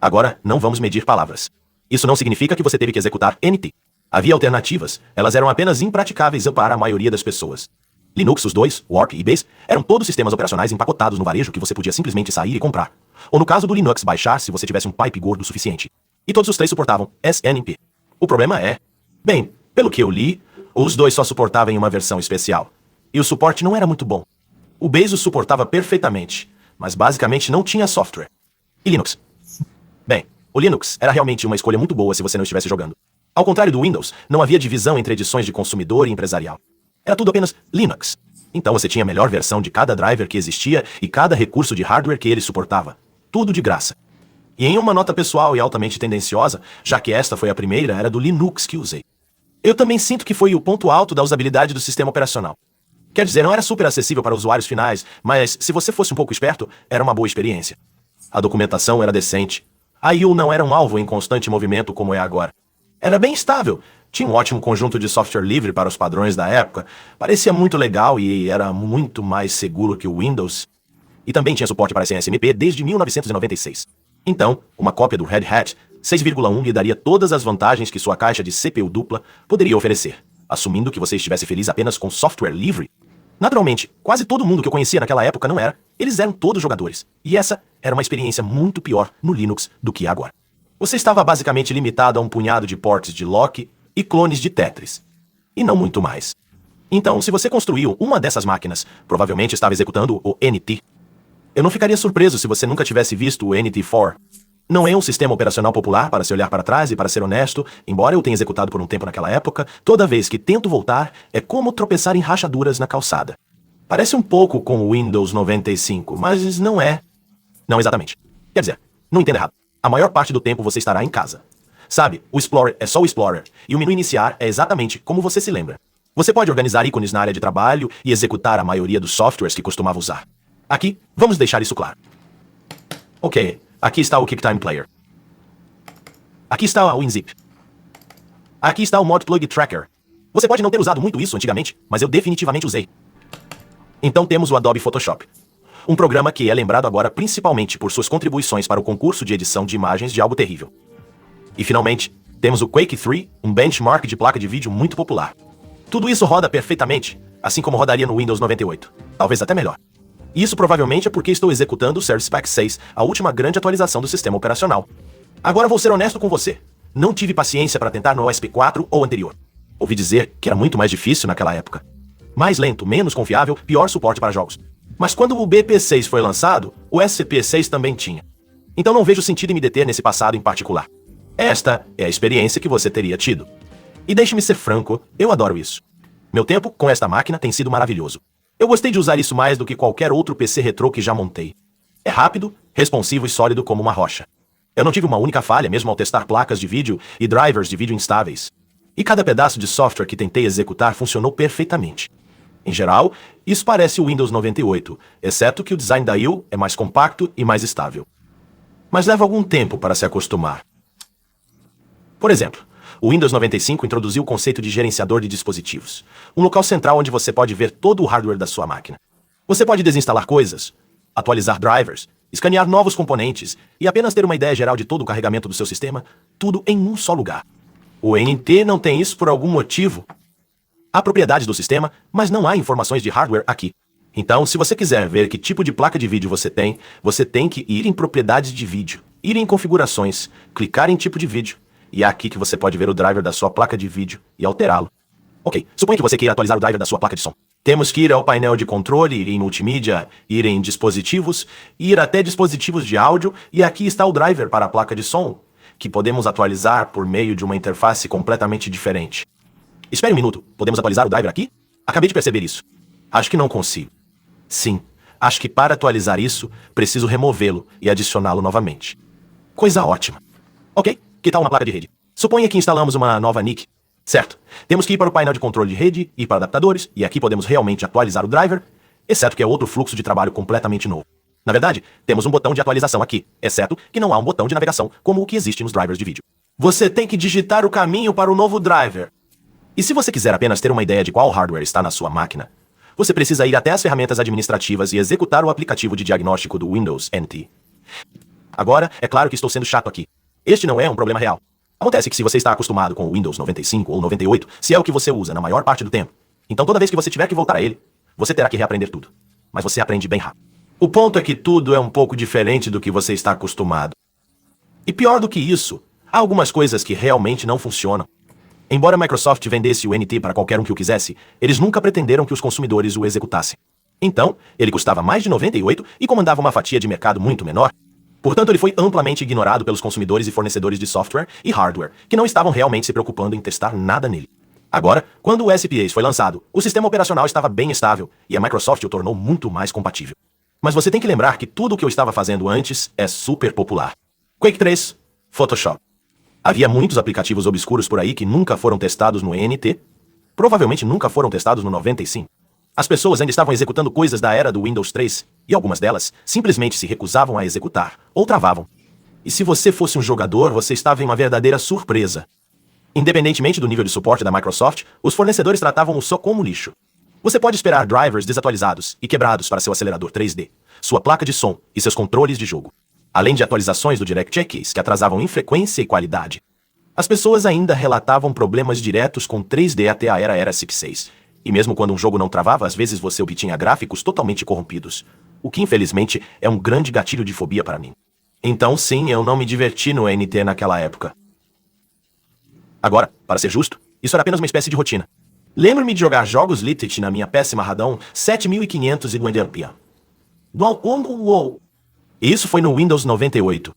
A: Agora, não vamos medir palavras. Isso não significa que você teve que executar NT. Havia alternativas, elas eram apenas impraticáveis para a maioria das pessoas. Linux, os dois, Warp e Base, eram todos sistemas operacionais empacotados no varejo que você podia simplesmente sair e comprar. Ou no caso do Linux, baixar se você tivesse um pipe gordo o suficiente. E todos os três suportavam SNP. O problema é... Bem, pelo que eu li, os dois só suportavam em uma versão especial. E o suporte não era muito bom. O Base o suportava perfeitamente, mas basicamente não tinha software. E Linux? Bem, o Linux era realmente uma escolha muito boa se você não estivesse jogando. Ao contrário do Windows, não havia divisão entre edições de consumidor e empresarial. Era tudo apenas Linux. Então você tinha a melhor versão de cada driver que existia e cada recurso de hardware que ele suportava. Tudo de graça. E em uma nota pessoal e altamente tendenciosa, já que esta foi a primeira, era do Linux que usei. Eu também sinto que foi o ponto alto da usabilidade do sistema operacional. Quer dizer, não era super acessível para usuários finais, mas se você fosse um pouco esperto, era uma boa experiência. A documentação era decente. A IU não era um alvo em constante movimento como é agora. Era bem estável. Tinha um ótimo conjunto de software livre para os padrões da época. Parecia muito legal e era muito mais seguro que o Windows. E também tinha suporte para SNMP desde 1996. Então, uma cópia do Red Hat 6,1 lhe daria todas as vantagens que sua caixa de CPU dupla poderia oferecer, assumindo que você estivesse feliz apenas com software livre. Naturalmente, quase todo mundo que eu conhecia naquela época não era. Eles eram todos jogadores. E essa era uma experiência muito pior no Linux do que agora. Você estava basicamente limitado a um punhado de ports de Loki e clones de Tetris. E não muito mais. Então, se você construiu uma dessas máquinas, provavelmente estava executando o NT. Eu não ficaria surpreso se você nunca tivesse visto o NT4. Não é um sistema operacional popular para se olhar para trás e para ser honesto, embora eu tenha executado por um tempo naquela época, toda vez que tento voltar é como tropeçar em rachaduras na calçada. Parece um pouco com o Windows 95, mas não é. Não exatamente. Quer dizer, não entenda errado. A maior parte do tempo você estará em casa. Sabe, o Explorer é só o Explorer, e o menu iniciar é exatamente como você se lembra. Você pode organizar ícones na área de trabalho e executar a maioria dos softwares que costumava usar. Aqui, vamos deixar isso claro. Ok, aqui está o QuickTime Player. Aqui está o WinZip. Aqui está o Mod Plug Tracker. Você pode não ter usado muito isso antigamente, mas eu definitivamente usei. Então temos o Adobe Photoshop. Um programa que é lembrado agora principalmente por suas contribuições para o concurso de edição de imagens de algo terrível. E finalmente, temos o Quake 3, um benchmark de placa de vídeo muito popular. Tudo isso roda perfeitamente, assim como rodaria no Windows 98. Talvez até melhor. Isso provavelmente é porque estou executando o Service Pack 6, a última grande atualização do sistema operacional. Agora vou ser honesto com você. Não tive paciência para tentar no OSP4 ou anterior. Ouvi dizer que era muito mais difícil naquela época. Mais lento, menos confiável, pior suporte para jogos. Mas quando o BP6 foi lançado, o SCP6 também tinha. Então não vejo sentido em me deter nesse passado em particular. Esta é a experiência que você teria tido. E deixe-me ser franco, eu adoro isso. Meu tempo com esta máquina tem sido maravilhoso. Eu gostei de usar isso mais do que qualquer outro PC retrô que já montei. É rápido, responsivo e sólido como uma rocha. Eu não tive uma única falha mesmo ao testar placas de vídeo e drivers de vídeo instáveis. E cada pedaço de software que tentei executar funcionou perfeitamente. Em geral, isso parece o Windows 98, exceto que o design da IO é mais compacto e mais estável. Mas leva algum tempo para se acostumar. Por exemplo, o Windows 95 introduziu o conceito de gerenciador de dispositivos, um local central onde você pode ver todo o hardware da sua máquina. Você pode desinstalar coisas, atualizar drivers, escanear novos componentes e apenas ter uma ideia geral de todo o carregamento do seu sistema, tudo em um só lugar. O NT não tem isso por algum motivo. Há propriedades do sistema, mas não há informações de hardware aqui. Então, se você quiser ver que tipo de placa de vídeo você tem que ir em propriedades de vídeo, ir em configurações, clicar em tipo de vídeo, e é aqui que você pode ver o driver da sua placa de vídeo e alterá-lo. Ok, suponha que você queira atualizar o driver da sua placa de som. Temos que ir ao painel de controle, ir em multimídia, ir em dispositivos, ir até dispositivos de áudio, e aqui está o driver para a placa de som, que podemos atualizar por meio de uma interface completamente diferente. Espere um minuto, podemos atualizar o driver aqui? Acabei de perceber isso. Acho que não consigo. Sim, acho que para atualizar isso, preciso removê-lo e adicioná-lo novamente. Coisa ótima. Ok, que tal uma placa de rede? Suponha que instalamos uma nova NIC. Certo, temos que ir para o painel de controle de rede, ir para adaptadores, e aqui podemos realmente atualizar o driver, exceto que é outro fluxo de trabalho completamente novo. Na verdade, temos um botão de atualização aqui, exceto que não há um botão de navegação como o que existe nos drivers de vídeo. Você tem que digitar o caminho para o novo driver. E se você quiser apenas ter uma ideia de qual hardware está na sua máquina, você precisa ir até as ferramentas administrativas e executar o aplicativo de diagnóstico do Windows NT. Agora, é claro que estou sendo chato aqui. Este não é um problema real. Acontece que se você está acostumado com o Windows 95 ou 98, se é o que você usa na maior parte do tempo, então toda vez que você tiver que voltar a ele, você terá que reaprender tudo. Mas você aprende bem rápido. O ponto é que tudo é um pouco diferente do que você está acostumado. E pior do que isso, há algumas coisas que realmente não funcionam. Embora a Microsoft vendesse o NT para qualquer um que o quisesse, eles nunca pretenderam que os consumidores o executassem. Então, ele custava mais de 98 e comandava uma fatia de mercado muito menor. Portanto, ele foi amplamente ignorado pelos consumidores e fornecedores de software e hardware, que não estavam realmente se preocupando em testar nada nele. Agora, quando o SPA foi lançado, o sistema operacional estava bem estável e a Microsoft o tornou muito mais compatível. Mas você tem que lembrar que tudo o que eu estava fazendo antes é super popular. Quake 3, Photoshop. Havia muitos aplicativos obscuros por aí que nunca foram testados no NT, provavelmente nunca foram testados no 95. As pessoas ainda estavam executando coisas da era do Windows 3, e algumas delas simplesmente se recusavam a executar, ou travavam. E se você fosse um jogador, você estava em uma verdadeira surpresa. Independentemente do nível de suporte da Microsoft, os fornecedores tratavam-o só como lixo. Você pode esperar drivers desatualizados e quebrados para seu acelerador 3D, sua placa de som e seus controles de jogo, além de atualizações do DirectX que atrasavam em frequência e qualidade. As pessoas ainda relatavam problemas diretos com 3D até a era 6. E mesmo quando um jogo não travava, às vezes você obtinha gráficos totalmente corrompidos, o que infelizmente é um grande gatilho de fobia para mim. Então sim, eu não me diverti no NT naquela época. Agora, para ser justo, isso era apenas uma espécie de rotina. Lembro-me de jogar jogos Lilith na minha péssima Radeon 7500 e do Enderpia. E isso foi no Windows 98.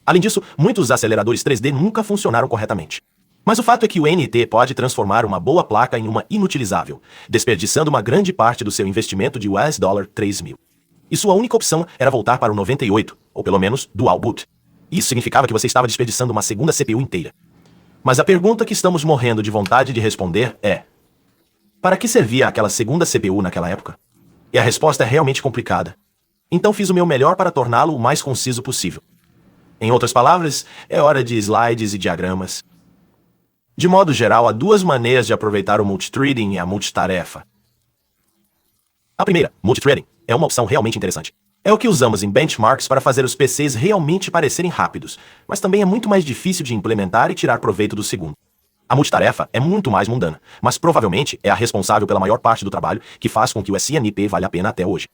A: Além disso, muitos aceleradores 3D nunca funcionaram corretamente. Mas o fato é que o NT pode transformar uma boa placa em uma inutilizável, desperdiçando uma grande parte do seu investimento de $3.000. E sua única opção era voltar para o 98, ou pelo menos Dual Boot. Isso significava que você estava desperdiçando uma segunda CPU inteira. Mas a pergunta que estamos morrendo de vontade de responder é: para que servia aquela segunda CPU naquela época? E a resposta é realmente complicada. Então fiz o meu melhor para torná-lo o mais conciso possível. Em outras palavras, é hora de slides e diagramas. De modo geral, há duas maneiras de aproveitar o multithreading e a multitarefa. A primeira, multithreading, é uma opção realmente interessante. É o que usamos em benchmarks para fazer os PCs realmente parecerem rápidos, mas também é muito mais difícil de implementar e tirar proveito do segundo. A multitarefa é muito mais mundana, mas provavelmente é a responsável pela maior parte do trabalho que faz com que o SNP valha a pena até hoje.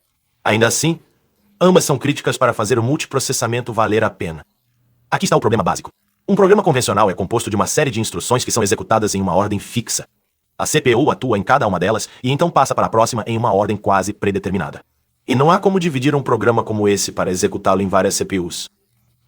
A: Ainda assim, ambas são críticas para fazer o multiprocessamento valer a pena. Aqui está o problema básico. Um programa convencional é composto de uma série de instruções que são executadas em uma ordem fixa. A CPU atua em cada uma delas e então passa para a próxima em uma ordem quase predeterminada. E não há como dividir um programa como esse para executá-lo em várias CPUs.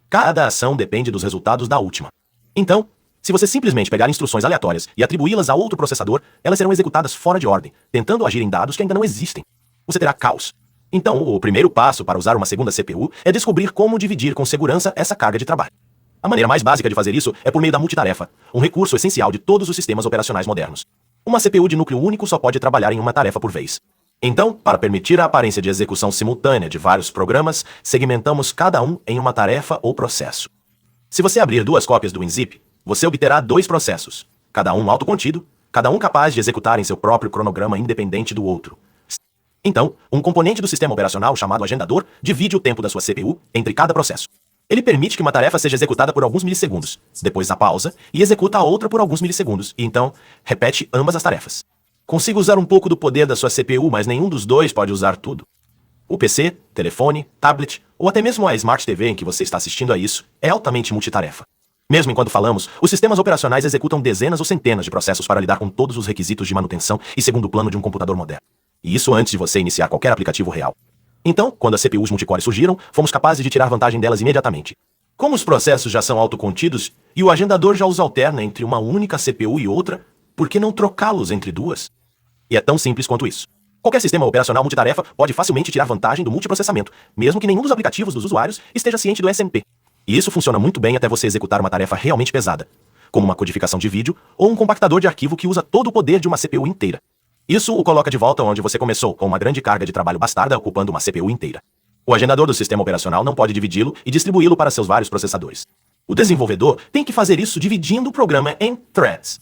A: Cada ação depende dos resultados da última. Então, se você simplesmente pegar instruções aleatórias e atribuí-las a outro processador, elas serão executadas fora de ordem, tentando agir em dados que ainda não existem. você terá caos. Então, o primeiro passo para usar uma segunda CPU é descobrir como dividir com segurança essa carga de trabalho. A maneira mais básica de fazer isso é por meio da multitarefa, um recurso essencial de todos os sistemas operacionais modernos. Uma CPU de núcleo único só pode trabalhar em uma tarefa por vez. Então, para permitir a aparência de execução simultânea de vários programas, segmentamos cada um em uma tarefa ou processo. Se você abrir duas cópias do WinZip, você obterá dois processos, cada um autocontido, cada um capaz de executar em seu próprio cronograma independente do outro. Então, um componente do sistema operacional chamado agendador divide o tempo da sua CPU entre cada processo. Ele permite que uma tarefa seja executada por alguns milissegundos, depois a pausa e executa a outra por alguns milissegundos, e então repete ambas as tarefas. Consigo usar um pouco do poder da sua CPU, mas nenhum dos dois pode usar tudo. O PC, telefone, tablet ou até mesmo a Smart TV em que você está assistindo a isso é altamente multitarefa. Mesmo enquanto falamos, os sistemas operacionais executam dezenas ou centenas de processos para lidar com todos os requisitos de manutenção e segundo plano de um computador moderno. E isso antes de você iniciar qualquer aplicativo real. Então, quando as CPUs multicore surgiram, fomos capazes de tirar vantagem delas imediatamente. Como os processos já são autocontidos e o agendador já os alterna entre uma única CPU e outra, por que não trocá-los entre duas? E é tão simples quanto isso. Qualquer sistema operacional multitarefa pode facilmente tirar vantagem do multiprocessamento, mesmo que nenhum dos aplicativos dos usuários esteja ciente do SMP. E isso funciona muito bem até você executar uma tarefa realmente pesada, como uma codificação de vídeo ou um compactador de arquivo que usa todo o poder de uma CPU inteira. Isso o coloca de volta onde você começou, com uma grande carga de trabalho bastarda ocupando uma CPU inteira. O agendador do sistema operacional não pode dividi-lo e distribuí-lo para seus vários processadores. O desenvolvedor tem que fazer isso dividindo o programa em threads.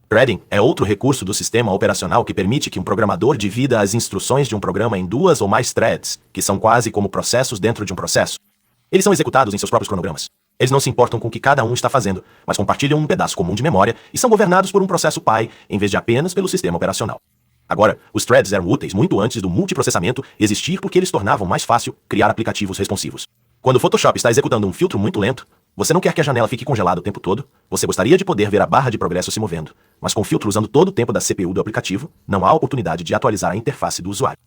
A: Threading é outro recurso do sistema operacional que permite que um programador divida as instruções de um programa em duas ou mais threads, que são quase como processos dentro de um processo. Eles são executados em seus próprios cronogramas. Eles não se importam com o que cada um está fazendo, mas compartilham um pedaço comum de memória e são governados por um processo pai, em vez de apenas pelo sistema operacional. Agora, os threads eram úteis muito antes do multiprocessamento existir porque eles tornavam mais fácil criar aplicativos responsivos. Quando o Photoshop está executando um filtro muito lento, você não quer que a janela fique congelada o tempo todo, você gostaria de poder ver a barra de progresso se movendo, mas com o filtro usando todo o tempo da CPU do aplicativo, não há oportunidade de atualizar a interface do usuário.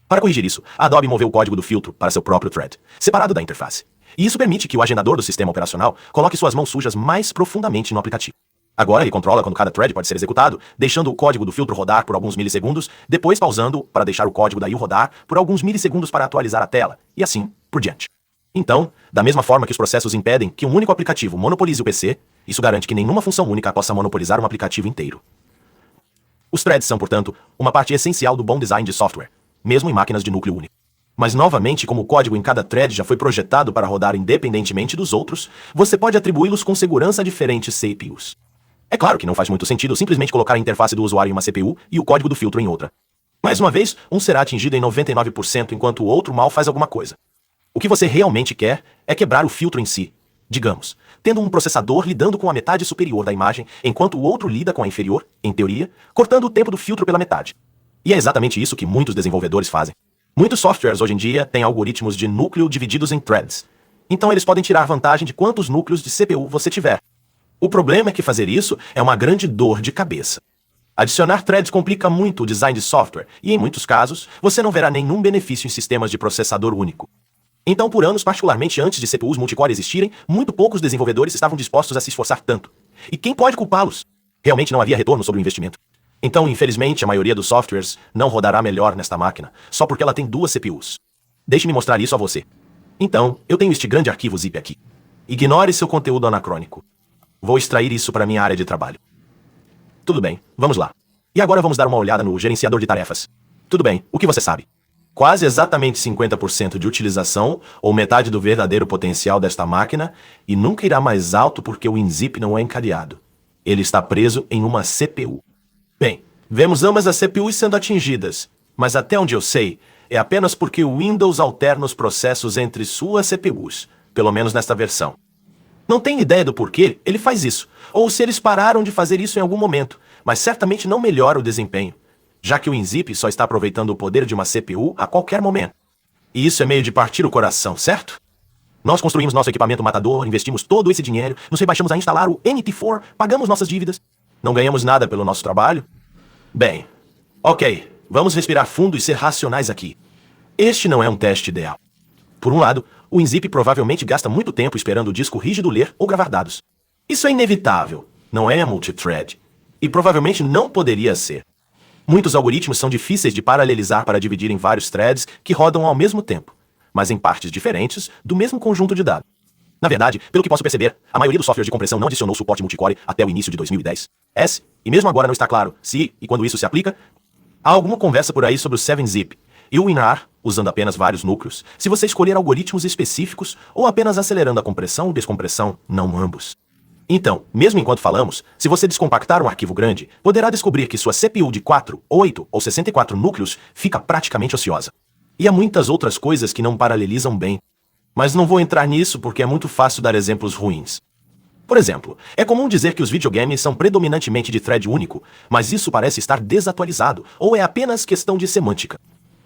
A: Para corrigir isso, a Adobe moveu o código do filtro para seu próprio thread, separado da interface. E isso permite que o agendador do sistema operacional coloque suas mãos sujas mais profundamente no aplicativo. Agora ele controla quando cada thread pode ser executado, deixando o código do filtro rodar por alguns milissegundos, depois pausando para deixar o código da IO rodar por alguns milissegundos para atualizar a tela, e assim por diante. Então, da mesma forma que os processos impedem que um único aplicativo monopolize o PC, isso garante que nenhuma função única possa monopolizar um aplicativo inteiro. Os threads são, portanto, uma parte essencial do bom design de software, mesmo em máquinas de núcleo único. Mas novamente, como o código em cada thread já foi projetado para rodar independentemente dos outros, você pode atribuí-los com segurança a diferentes CPUs. É claro que não faz muito sentido simplesmente colocar a interface do usuário em uma CPU e o código do filtro em outra. Mais uma vez, um será atingido em 99% enquanto o outro mal faz alguma coisa. O que você realmente quer é quebrar o filtro em si, digamos, tendo um processador lidando com a metade superior da imagem, enquanto o outro lida com a inferior, em teoria, cortando o tempo do filtro pela metade. E é exatamente isso que muitos desenvolvedores fazem. Muitos softwares hoje em dia têm algoritmos de núcleo divididos em threads. Então eles podem tirar vantagem de quantos núcleos de CPU você tiver. O problema é que fazer isso é uma grande dor de cabeça. Adicionar threads complica muito o design de software, e em muitos casos, você não verá nenhum benefício em sistemas de processador único. Então, por anos, particularmente antes de CPUs multicore existirem, muito poucos desenvolvedores estavam dispostos a se esforçar tanto. E quem pode culpá-los? Realmente não havia retorno sobre o investimento. Então, infelizmente, a maioria dos softwares não rodará melhor nesta máquina, só porque ela tem duas CPUs. Deixe-me mostrar isso a você. Então, eu tenho este grande arquivo zip aqui. Ignore seu conteúdo anacrônico. Vou extrair isso para minha área de trabalho. Tudo bem, vamos lá. E agora vamos dar uma olhada no gerenciador de tarefas. Tudo bem, o que você sabe? Quase exatamente 50% de utilização, ou metade do verdadeiro potencial desta máquina, e nunca irá mais alto porque o WinZip não é encadeado. Ele está preso em uma CPU. Bem, vemos ambas as CPUs sendo atingidas, mas até onde eu sei, é apenas porque o Windows alterna os processos entre suas CPUs, pelo menos nesta versão. Não tenho ideia do porquê ele faz isso, ou se eles pararam de fazer isso em algum momento, mas certamente não melhora o desempenho, já que o WinZip só está aproveitando o poder de uma CPU a qualquer momento. E isso é meio de partir o coração, certo? Nós construímos nosso equipamento matador, investimos todo esse dinheiro, nos rebaixamos a instalar o NT4, pagamos nossas dívidas. Não ganhamos nada pelo nosso trabalho? Bem, ok, vamos respirar fundo e ser racionais aqui. Este não é um teste ideal. Por um lado, o WinZip provavelmente gasta muito tempo esperando o disco rígido ler ou gravar dados. Isso é inevitável, não é multithread. E provavelmente não poderia ser. Muitos algoritmos são difíceis de paralelizar para dividir em vários threads que rodam ao mesmo tempo, mas em partes diferentes do mesmo conjunto de dados. Na verdade, pelo que posso perceber, a maioria dos softwares de compressão não adicionou suporte multicore até o início de 2010. E mesmo agora não está claro se e quando isso se aplica. Há alguma conversa por aí sobre o 7-zip e o WinRAR, usando apenas vários núcleos, se você escolher algoritmos específicos ou apenas acelerando a compressão ou descompressão, não ambos. Então, mesmo enquanto falamos, se você descompactar um arquivo grande, poderá descobrir que sua CPU de 4, 8 ou 64 núcleos fica praticamente ociosa. E há muitas outras coisas que não paralelizam bem. Mas não vou entrar nisso porque é muito fácil dar exemplos ruins. Por exemplo, é comum dizer que os videogames são predominantemente de thread único, mas isso parece estar desatualizado ou é apenas questão de semântica.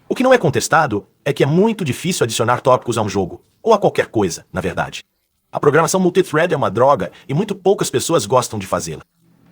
A: O que não é contestado é que é muito difícil adicionar tópicos a um jogo, ou a qualquer coisa, na verdade. A programação multithread é uma droga e muito poucas pessoas gostam de fazê-la.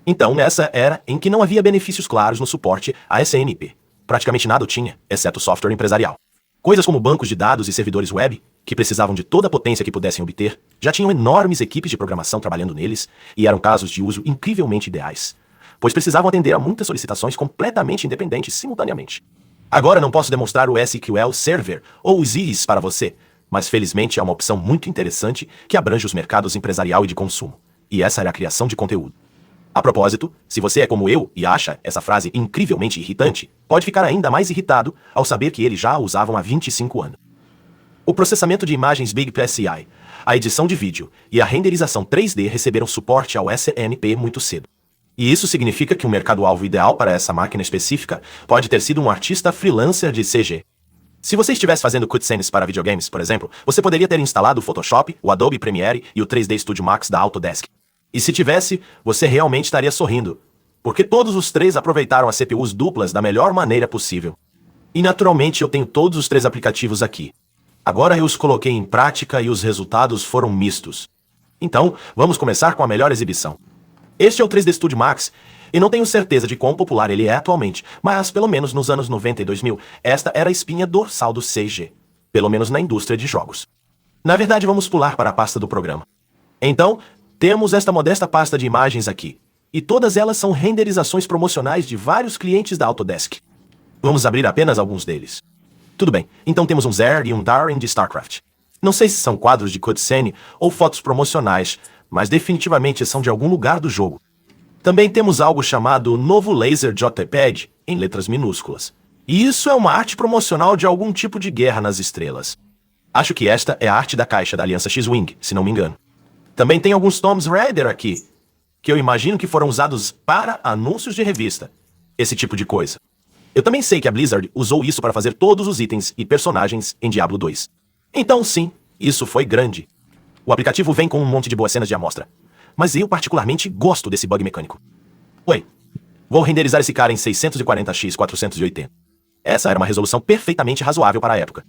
A: Então, nessa era em que não havia benefícios claros no suporte a SNP. Praticamente nada o tinha, exceto software empresarial. Coisas como bancos de dados e servidores web, que precisavam de toda a potência que pudessem obter, já tinham enormes equipes de programação trabalhando neles e eram casos de uso incrivelmente ideais, pois precisavam atender a muitas solicitações completamente independentes simultaneamente. Agora não posso demonstrar o SQL Server ou os IIS para você, mas felizmente é uma opção muito interessante que abrange os mercados empresarial e de consumo, e essa era a criação de conteúdo. A propósito, se você é como eu e acha essa frase incrivelmente irritante, pode ficar ainda mais irritado ao saber que eles já a usavam há 25 anos. O processamento de imagens Big PSI, a edição de vídeo e a renderização 3D receberam suporte ao SNP muito cedo. E isso significa que o mercado-alvo ideal para essa máquina específica pode ter sido um artista freelancer de CG. Se você estivesse fazendo cutscenes para videogames, por exemplo, você poderia ter instalado o Photoshop, o Adobe Premiere e o 3D Studio Max da Autodesk. E se tivesse, você realmente estaria sorrindo, porque todos os três aproveitaram as CPUs duplas da melhor maneira possível. E naturalmente eu tenho todos os três aplicativos aqui. Agora eu os coloquei em prática e os resultados foram mistos. Então, vamos começar com a melhor exibição. Este é o 3D Studio Max, e não tenho certeza de quão popular ele é atualmente, mas pelo menos nos anos 90 e 2000, esta era a espinha dorsal do CG, pelo menos na indústria de jogos. Na verdade, vamos pular para a pasta do programa. Então, temos esta modesta pasta de imagens aqui, e todas elas são renderizações promocionais de vários clientes da Autodesk. Vamos abrir apenas alguns deles. Tudo bem, então temos um Zerg e um Darren de StarCraft. Não sei se são quadros de cutscene ou fotos promocionais, mas definitivamente são de algum lugar do jogo. Também temos algo chamado Novo Laser JPEG, em letras minúsculas. E isso é uma arte promocional de algum tipo de guerra nas estrelas. Acho que esta é a arte da caixa da Aliança X-Wing, se não me engano. Também tem alguns Tomb Raider aqui, que eu imagino que foram usados para anúncios de revista. Esse tipo de coisa. Eu também sei que a Blizzard usou isso para fazer todos os itens e personagens em Diablo 2. Então sim, isso foi grande. O aplicativo vem com um monte de boas cenas de amostra. Mas eu particularmente gosto desse bug mecânico. Oi, vou renderizar esse cara em 640x 480. Essa era uma resolução perfeitamente razoável para a época.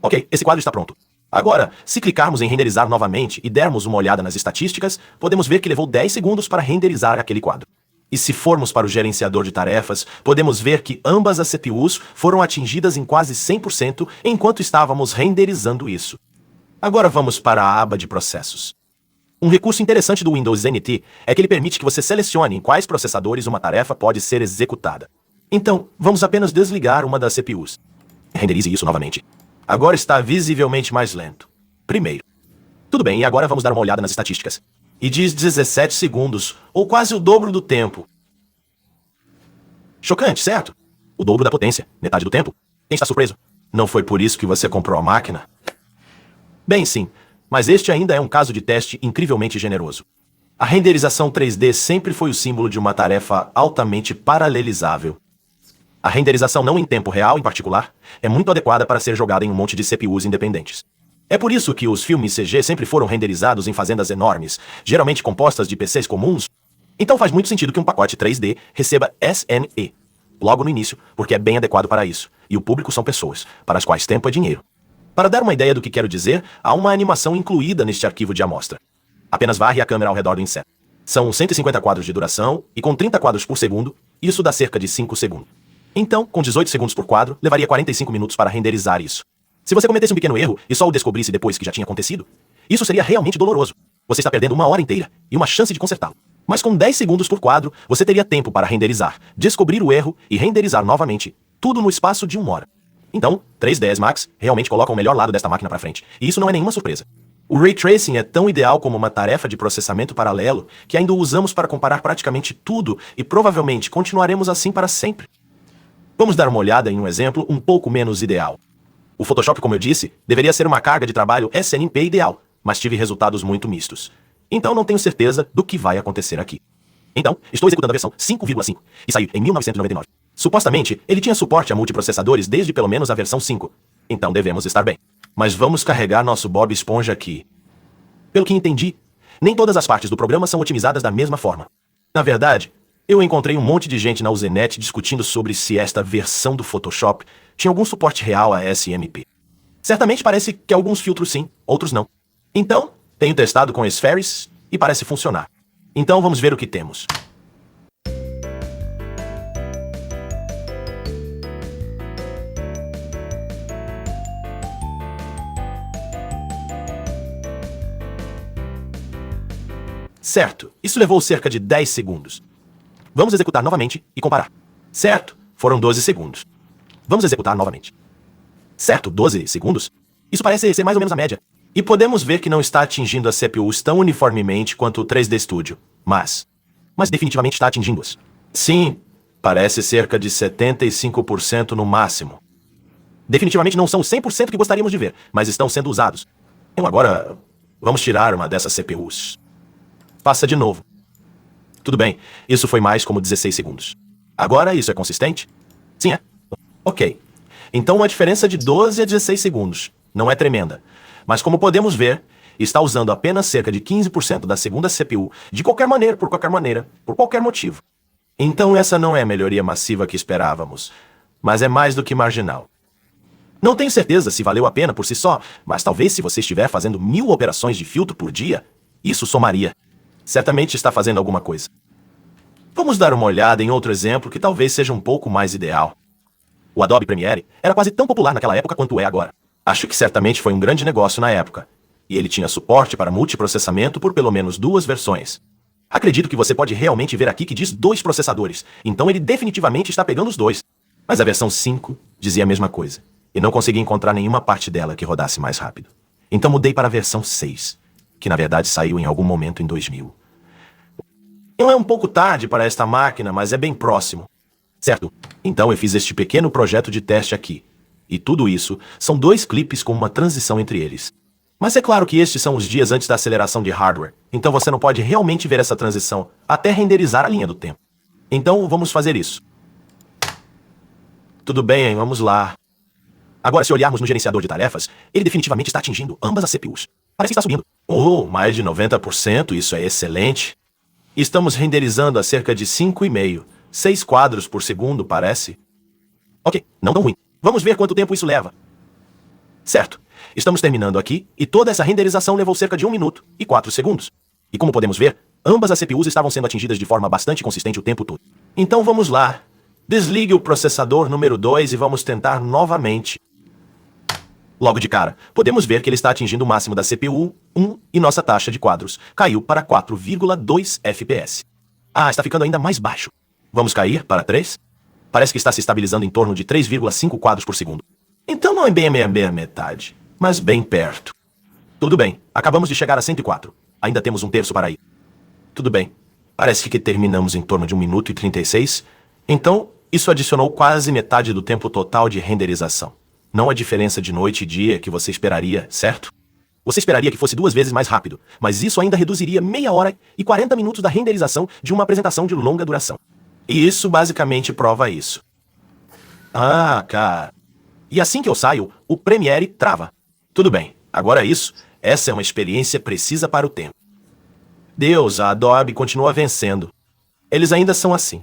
A: Ok, esse quadro está pronto. Agora, se clicarmos em renderizar novamente e dermos uma olhada nas estatísticas, podemos ver que levou 10 segundos para renderizar aquele quadro. E se formos para o gerenciador de tarefas, podemos ver que ambas as CPUs foram atingidas em quase 100% enquanto estávamos renderizando isso. Agora vamos para a aba de processos. Um recurso interessante do Windows NT é que ele permite que você selecione em quais processadores uma tarefa pode ser executada. Então, vamos apenas desligar uma das CPUs. Renderize isso novamente. Agora está visivelmente mais lento. Primeiro. Tudo bem, e agora vamos dar uma olhada nas estatísticas. E diz 17 segundos, ou quase o dobro do tempo. Chocante, certo? O dobro da potência, metade do tempo. Quem está surpreso? Não foi por isso que você comprou a máquina? Bem, sim, mas este ainda é um caso de teste incrivelmente generoso. A renderização 3D sempre foi o símbolo de uma tarefa altamente paralelizável. A renderização não em tempo real, em particular, é muito adequada para ser jogada em um monte de CPUs independentes. É por isso que os filmes CG sempre foram renderizados em fazendas enormes, geralmente compostas de PCs comuns. Então faz muito sentido que um pacote 3D receba SNE, logo no início, porque é bem adequado para isso, e o público são pessoas, para as quais tempo é dinheiro. Para dar uma ideia do que quero dizer, há uma animação incluída neste arquivo de amostra. Apenas varre a câmera ao redor do inseto. São 150 quadros de duração, e com 30 quadros por segundo, isso dá cerca de 5 segundos. Então, com 18 segundos por quadro, levaria 45 minutos para renderizar isso. Se você cometesse um pequeno erro e só o descobrisse depois que já tinha acontecido, isso seria realmente doloroso. Você está perdendo uma hora inteira e uma chance de consertá-lo. Mas com 10 segundos por quadro, você teria tempo para renderizar, descobrir o erro e renderizar novamente, tudo no espaço de 1 hora. Então, 3ds Max realmente coloca o melhor lado desta máquina para frente, e isso não é nenhuma surpresa. O Ray Tracing é tão ideal como uma tarefa de processamento paralelo que ainda o usamos para comparar praticamente tudo e provavelmente continuaremos assim para sempre. Vamos dar uma olhada em um exemplo um pouco menos ideal. O Photoshop, como eu disse, deveria ser uma carga de trabalho SNP ideal, mas tive resultados muito mistos. Então não tenho certeza do que vai acontecer aqui. Então, estou executando a versão 5,5 e saiu em 1999. Supostamente, ele tinha suporte a multiprocessadores desde pelo menos a versão 5. Então devemos estar bem. Mas vamos carregar nosso Bob Esponja aqui. Pelo que entendi, nem todas as partes do programa são otimizadas da mesma forma. Na verdade, eu encontrei um monte de gente na Usenet discutindo sobre se esta versão do Photoshop tinha algum suporte real a SMP. Certamente parece que alguns filtros sim, outros não. Então, tenho testado com Spheres e parece funcionar. Então vamos ver o que temos. Certo, isso levou cerca de 10 segundos. Vamos executar novamente e comparar. Certo, foram 12 segundos. Vamos executar novamente. Certo, 12 segundos? Isso parece ser mais ou menos a média. E podemos ver que não está atingindo as CPUs tão uniformemente quanto o 3D Studio, mas definitivamente está atingindo-as. Sim, parece cerca de 75% no máximo. Definitivamente não são os 100% que gostaríamos de ver, mas estão sendo usados. Então agora, vamos tirar uma dessas CPUs. Passa de novo. Tudo bem, isso foi mais como 16 segundos. Agora isso é consistente? Sim, é. Ok. Então uma diferença de 12 a 16 segundos. Não é tremenda. Mas como podemos ver, está usando apenas cerca de 15% da segunda CPU de qualquer maneira, por qualquer motivo. Então essa não é a melhoria massiva que esperávamos, mas é mais do que marginal. Não tenho certeza se valeu a pena por si só, mas talvez se você estiver fazendo 1000 operações de filtro por dia, isso somaria. Certamente está fazendo alguma coisa. Vamos dar uma olhada em outro exemplo que talvez seja um pouco mais ideal. O Adobe Premiere era quase tão popular naquela época quanto é agora. Acho que certamente foi um grande negócio na época. E ele tinha suporte para multiprocessamento por pelo menos 2 versões. Acredito que você pode realmente ver aqui que diz 2 processadores, então ele definitivamente está pegando os 2. Mas a versão 5 dizia a mesma coisa, e não consegui encontrar nenhuma parte dela que rodasse mais rápido. Então mudei para a versão 6, que na verdade saiu em algum momento em 2000. Não é um pouco tarde para esta máquina, mas é bem próximo. Certo? Então eu fiz este pequeno projeto de teste aqui. E tudo isso são 2 clipes com uma transição entre eles. Mas é claro que estes são os dias antes da aceleração de hardware, então você não pode realmente ver essa transição até renderizar a linha do tempo. Então vamos fazer isso. Tudo bem, vamos lá. Agora, se olharmos no gerenciador de tarefas, ele definitivamente está atingindo ambas as CPUs. Parece que está subindo. Oh, mais de 90%, isso é excelente. Estamos renderizando a cerca de 5,5, 6 quadros por segundo, parece. Ok, não tão ruim. Vamos ver quanto tempo isso leva. Certo, estamos terminando aqui e toda essa renderização levou cerca de 1 minuto e 4 segundos. E como podemos ver, ambas as CPUs estavam sendo atingidas de forma bastante consistente o tempo todo. Então vamos lá. Desligue o processador número 2 e vamos tentar novamente. Logo de cara, podemos ver que ele está atingindo o máximo da CPU 1 e nossa taxa de quadros caiu para 4,2 FPS. Ah, está ficando ainda mais baixo. Vamos cair para 3? Parece que está se estabilizando em torno de 3,5 quadros por segundo. Então não é bem a metade, mas bem perto. Tudo bem, acabamos de chegar a 104. Ainda temos um terço para ir. Tudo bem, parece que terminamos em torno de 1 minuto e 36. Então, isso adicionou quase metade do tempo total de renderização. Não a diferença de noite e dia que você esperaria, certo? Você esperaria que fosse 2 vezes mais rápido, mas isso ainda reduziria meia hora e 40 minutos da renderização de uma apresentação de longa duração. E isso basicamente prova isso. Ah, cara. E assim que eu saio, o Premiere trava. Tudo bem, agora essa é uma experiência precisa para o tempo. Deus, a Adobe continua vencendo. Eles ainda são assim.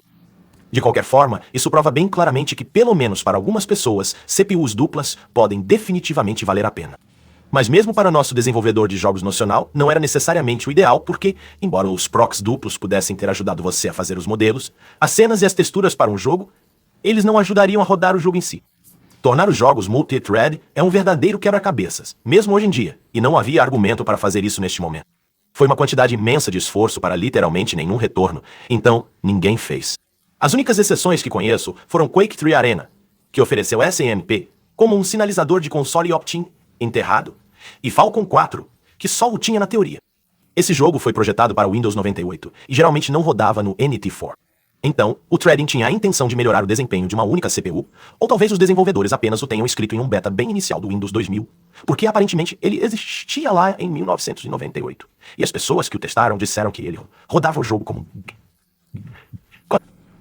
A: De qualquer forma, isso prova bem claramente que, pelo menos para algumas pessoas, CPUs duplas podem definitivamente valer a pena. Mas mesmo para nosso desenvolvedor de jogos nacional, não era necessariamente o ideal porque, embora os procs duplos pudessem ter ajudado você a fazer os modelos, as cenas e as texturas para um jogo eles não ajudariam a rodar o jogo em si. Tornar os jogos multi-thread é um verdadeiro quebra-cabeças, mesmo hoje em dia, e não havia argumento para fazer isso neste momento. Foi uma quantidade imensa de esforço para literalmente nenhum retorno, então ninguém fez. As únicas exceções que conheço foram Quake 3 Arena, que ofereceu SMP como um sinalizador de console opt-in enterrado, e Falcon 4, que só o tinha na teoria. Esse jogo foi projetado para o Windows 98 e geralmente não rodava no NT4. Então, o threading tinha a intenção de melhorar o desempenho de uma única CPU, ou talvez os desenvolvedores apenas o tenham escrito em um beta bem inicial do Windows 2000, porque aparentemente ele existia lá em 1998. E as pessoas que o testaram disseram que ele rodava o jogo como...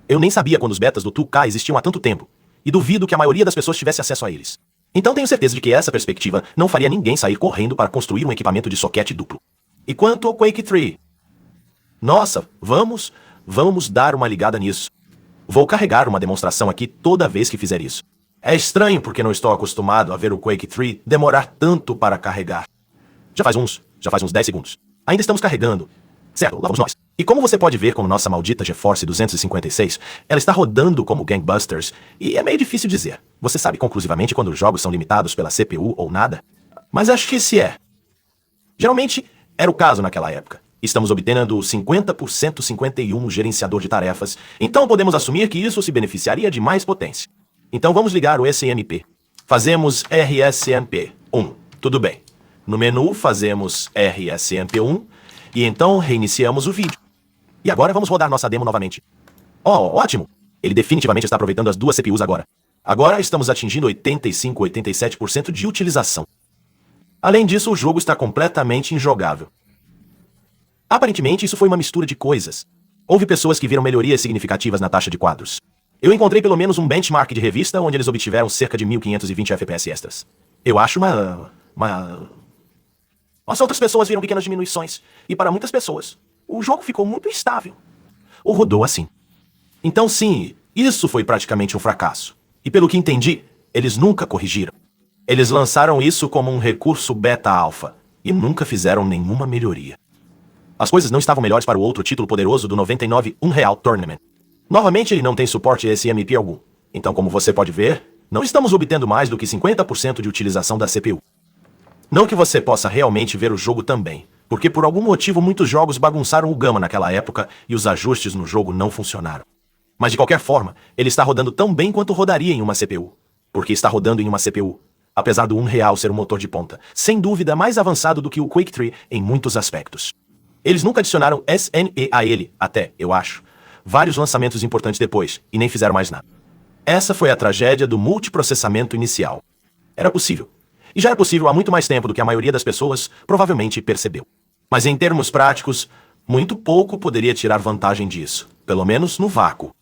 A: Eu nem sabia quando os betas do 2K existiam há tanto tempo, e duvido que a maioria das pessoas tivesse acesso a eles. Então tenho certeza de que essa perspectiva não faria ninguém sair correndo para construir um equipamento de soquete duplo. E quanto ao Quake 3? Nossa, vamos dar uma ligada nisso. Vou carregar uma demonstração aqui toda vez que fizer isso. É estranho porque não estou acostumado a ver o Quake 3 demorar tanto para carregar. Já faz uns 10 segundos. Ainda estamos carregando. Certo, lá vamos nós. E como você pode ver com nossa maldita GeForce 256, ela está rodando como gangbusters, e é meio difícil dizer. Você sabe conclusivamente quando os jogos são limitados pela CPU ou nada? Mas acho que esse é. Geralmente, era o caso naquela época. Estamos obtendo 50% 51 no gerenciador de tarefas, então podemos assumir que isso se beneficiaria de mais potência. Então vamos ligar o SMP. Fazemos RSMP1. Tudo bem. No menu fazemos RSMP1 e então reiniciamos o vídeo. E agora vamos rodar nossa demo novamente. Oh, ótimo! Ele definitivamente está aproveitando as duas CPUs agora. Agora estamos atingindo 85, 87% de utilização. Além disso, o jogo está completamente injogável. Aparentemente, isso foi uma mistura de coisas. Houve pessoas que viram melhorias significativas na taxa de quadros. Eu encontrei pelo menos um benchmark de revista onde eles obtiveram cerca de 1520 FPS extras. Eu acho As outras pessoas viram pequenas diminuições, e para muitas pessoas, o jogo ficou muito instável. Ou rodou assim. Então sim, isso foi praticamente um fracasso. E pelo que entendi, eles nunca corrigiram. Eles lançaram isso como um recurso beta-alpha, e nunca fizeram nenhuma melhoria. As coisas não estavam melhores para o outro título poderoso do 99 Unreal Tournament. Novamente, ele não tem suporte SMP algum. Então, como você pode ver, não estamos obtendo mais do que 50% de utilização da CPU. Não que você possa realmente ver o jogo também, porque por algum motivo muitos jogos bagunçaram o gama naquela época e os ajustes no jogo não funcionaram. Mas de qualquer forma, ele está rodando tão bem quanto rodaria em uma CPU. Porque está rodando em uma CPU, apesar do Unreal ser um motor de ponta, sem dúvida mais avançado do que o Quake 3 em muitos aspectos. Eles nunca adicionaram SNE a ele, até, eu acho, vários lançamentos importantes depois, e nem fizeram mais nada. Essa foi a tragédia do multiprocessamento inicial. Era possível. E já era possível há muito mais tempo do que a maioria das pessoas provavelmente percebeu. Mas em termos práticos, muito pouco poderia tirar vantagem disso, pelo menos no vácuo.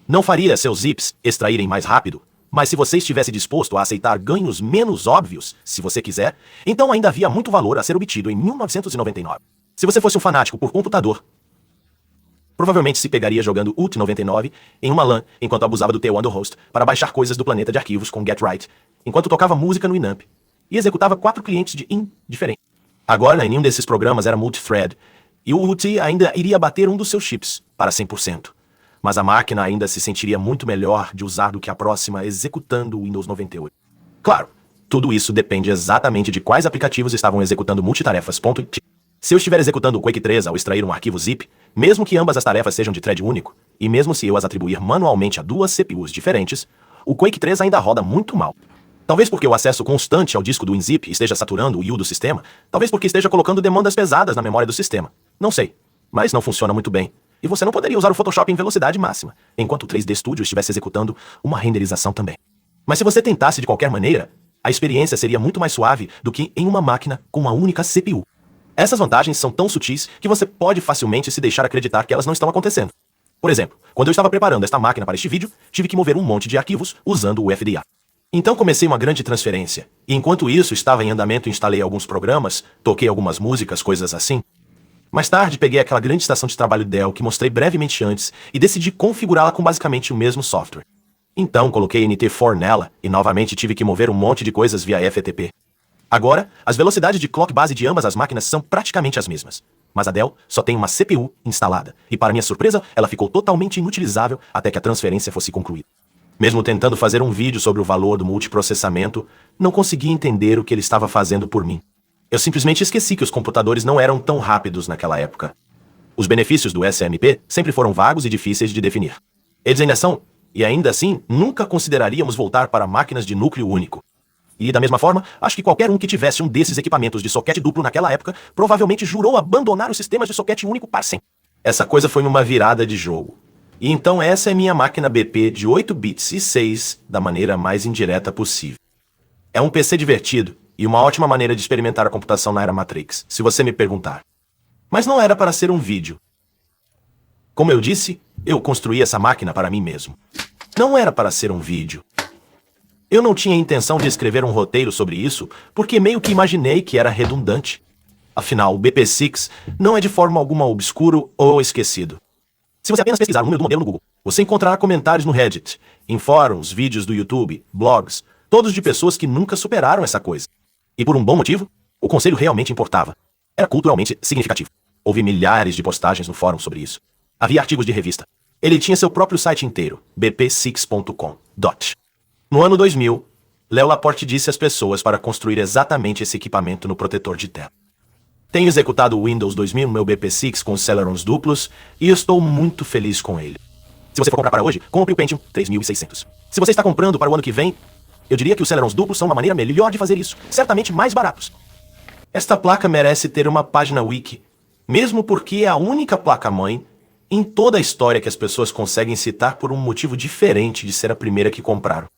A: Não faria seus zips extraírem mais rápido, mas se você estivesse disposto a aceitar ganhos menos óbvios, se você quiser, então ainda havia muito valor a ser obtido em 1999. Se você fosse um fanático por computador, provavelmente se pegaria jogando UT99 em uma LAN enquanto abusava do T1 para baixar coisas do planeta de arquivos com GetRight, enquanto tocava música no Inamp e executava 4 clientes de IN diferentes. Agora, nenhum desses programas era multithread e o UT ainda iria bater um dos seus chips para 100%. Mas a máquina ainda se sentiria muito melhor de usar do que a próxima executando o Windows 98. Claro, tudo isso depende exatamente de quais aplicativos estavam executando multitarefas. Se eu estiver executando o Quake 3 ao extrair um arquivo zip, mesmo que ambas as tarefas sejam de thread único, e mesmo se eu as atribuir manualmente a duas CPUs diferentes, o Quake 3 ainda roda muito mal. Talvez porque o acesso constante ao disco do WinZip esteja saturando o I/O do sistema, talvez porque esteja colocando demandas pesadas na memória do sistema. Não sei, mas não funciona muito bem. E você não poderia usar o Photoshop em velocidade máxima, enquanto o 3D Studio estivesse executando uma renderização também. Mas se você tentasse de qualquer maneira, a experiência seria muito mais suave do que em uma máquina com uma única CPU. Essas vantagens são tão sutis que você pode facilmente se deixar acreditar que elas não estão acontecendo. Por exemplo, quando eu estava preparando esta máquina para este vídeo, tive que mover um monte de arquivos usando o FDA. Então comecei uma grande transferência, e enquanto isso estava em andamento instalei alguns programas, toquei algumas músicas, coisas assim. Mais tarde peguei aquela grande estação de trabalho Dell que mostrei brevemente antes e decidi configurá-la com basicamente o mesmo software. Então coloquei NT4 nela e novamente tive que mover um monte de coisas via FTP. Agora, as velocidades de clock base de ambas as máquinas são praticamente as mesmas. Mas a Dell só tem uma CPU instalada, e para minha surpresa, ela ficou totalmente inutilizável até que a transferência fosse concluída. Mesmo tentando fazer um vídeo sobre o valor do multiprocessamento, não consegui entender o que ele estava fazendo por mim. Eu simplesmente esqueci que os computadores não eram tão rápidos naquela época. Os benefícios do SMP sempre foram vagos e difíceis de definir. Eles ainda são, e ainda assim, nunca consideraríamos voltar para máquinas de núcleo único. E da mesma forma, acho que qualquer um que tivesse um desses equipamentos de soquete duplo naquela época provavelmente jurou abandonar os sistemas de soquete único para sempre. Essa coisa foi uma virada de jogo. E então essa é minha máquina BP de 8 bits e 6 da maneira mais indireta possível. É um PC divertido e uma ótima maneira de experimentar a computação na era Matrix, se você me perguntar. Mas não era para ser um vídeo. Como eu disse, eu construí essa máquina para mim mesmo. Não era para ser um vídeo. Eu não tinha intenção de escrever um roteiro sobre isso, porque meio que imaginei que era redundante. Afinal, o BP6 não é de forma alguma obscuro ou esquecido. Se você apenas pesquisar o número do modelo no Google, você encontrará comentários no Reddit, em fóruns, vídeos do YouTube, blogs, todos de pessoas que nunca superaram essa coisa. E por um bom motivo, o conselho realmente importava. Era culturalmente significativo. Houve milhares de postagens no fórum sobre isso. Havia artigos de revista. Ele tinha seu próprio site inteiro, bp6.com. No ano 2000, Léo Laporte disse às pessoas para construir exatamente esse equipamento no protetor de tela. Tenho executado o Windows 2000 no meu BP6 com os Celerons duplos e estou muito feliz com ele. Se você for comprar para hoje, compre o Pentium 3600. Se você está comprando para o ano que vem, eu diria que os Celerons duplos são uma maneira melhor de fazer isso, certamente mais baratos. Esta placa merece ter uma página wiki, mesmo porque é a única placa-mãe em toda a história que as pessoas conseguem citar por um motivo diferente de ser a primeira que compraram.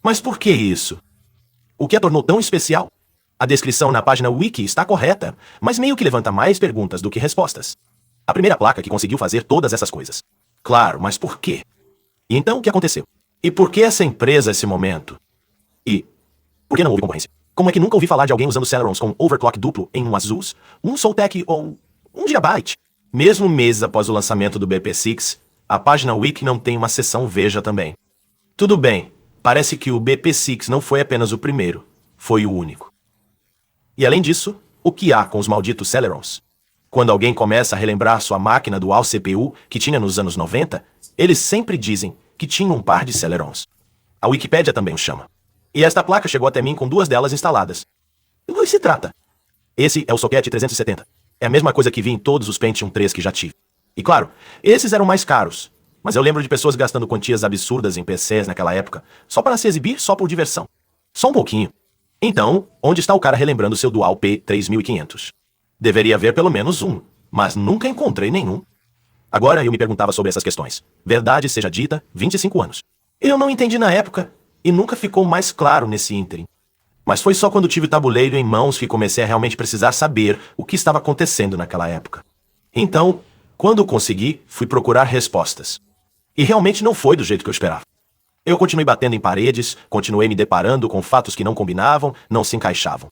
A: Mas por que isso? O que a tornou tão especial? A descrição na página wiki está correta, mas meio que levanta mais perguntas do que respostas. A primeira placa que conseguiu fazer todas essas coisas. Claro, mas por quê? E então o que aconteceu? E por que essa empresa esse momento? E por que não houve concorrência? Como é que nunca ouvi falar de alguém usando Celerons com overclock duplo em um Asus, um Soltec ou um Gigabyte? Mesmo meses após o lançamento do BP6, a página wiki não tem uma seção Veja também. Tudo bem, parece que o BP6 não foi apenas o primeiro, foi o único. E além disso, o que há com os malditos Celerons? Quando alguém começa a relembrar sua máquina dual CPU que tinha nos anos 90, eles sempre dizem que tinha um par de Celerons. A Wikipédia também o chama. E esta placa chegou até mim com duas delas instaladas. Do que se trata? Esse é o soquete 370. É a mesma coisa que vi em todos os Pentium 3 que já tive. E claro, esses eram mais caros. Mas eu lembro de pessoas gastando quantias absurdas em PCs naquela época, só para se exibir, só por diversão. Só um pouquinho. Então, onde está o cara relembrando seu Dual P3500? Deveria haver pelo menos um, mas nunca encontrei nenhum. Agora eu me perguntava sobre essas questões. Verdade seja dita, 25 anos. Eu não entendi na época, e nunca ficou mais claro nesse ínterim. Mas foi só quando tive o tabuleiro em mãos que comecei a realmente precisar saber o que estava acontecendo naquela época. Então, quando consegui, fui procurar respostas. E realmente não foi do jeito que eu esperava. Eu continuei batendo em paredes, continuei me deparando com fatos que não combinavam, não se encaixavam.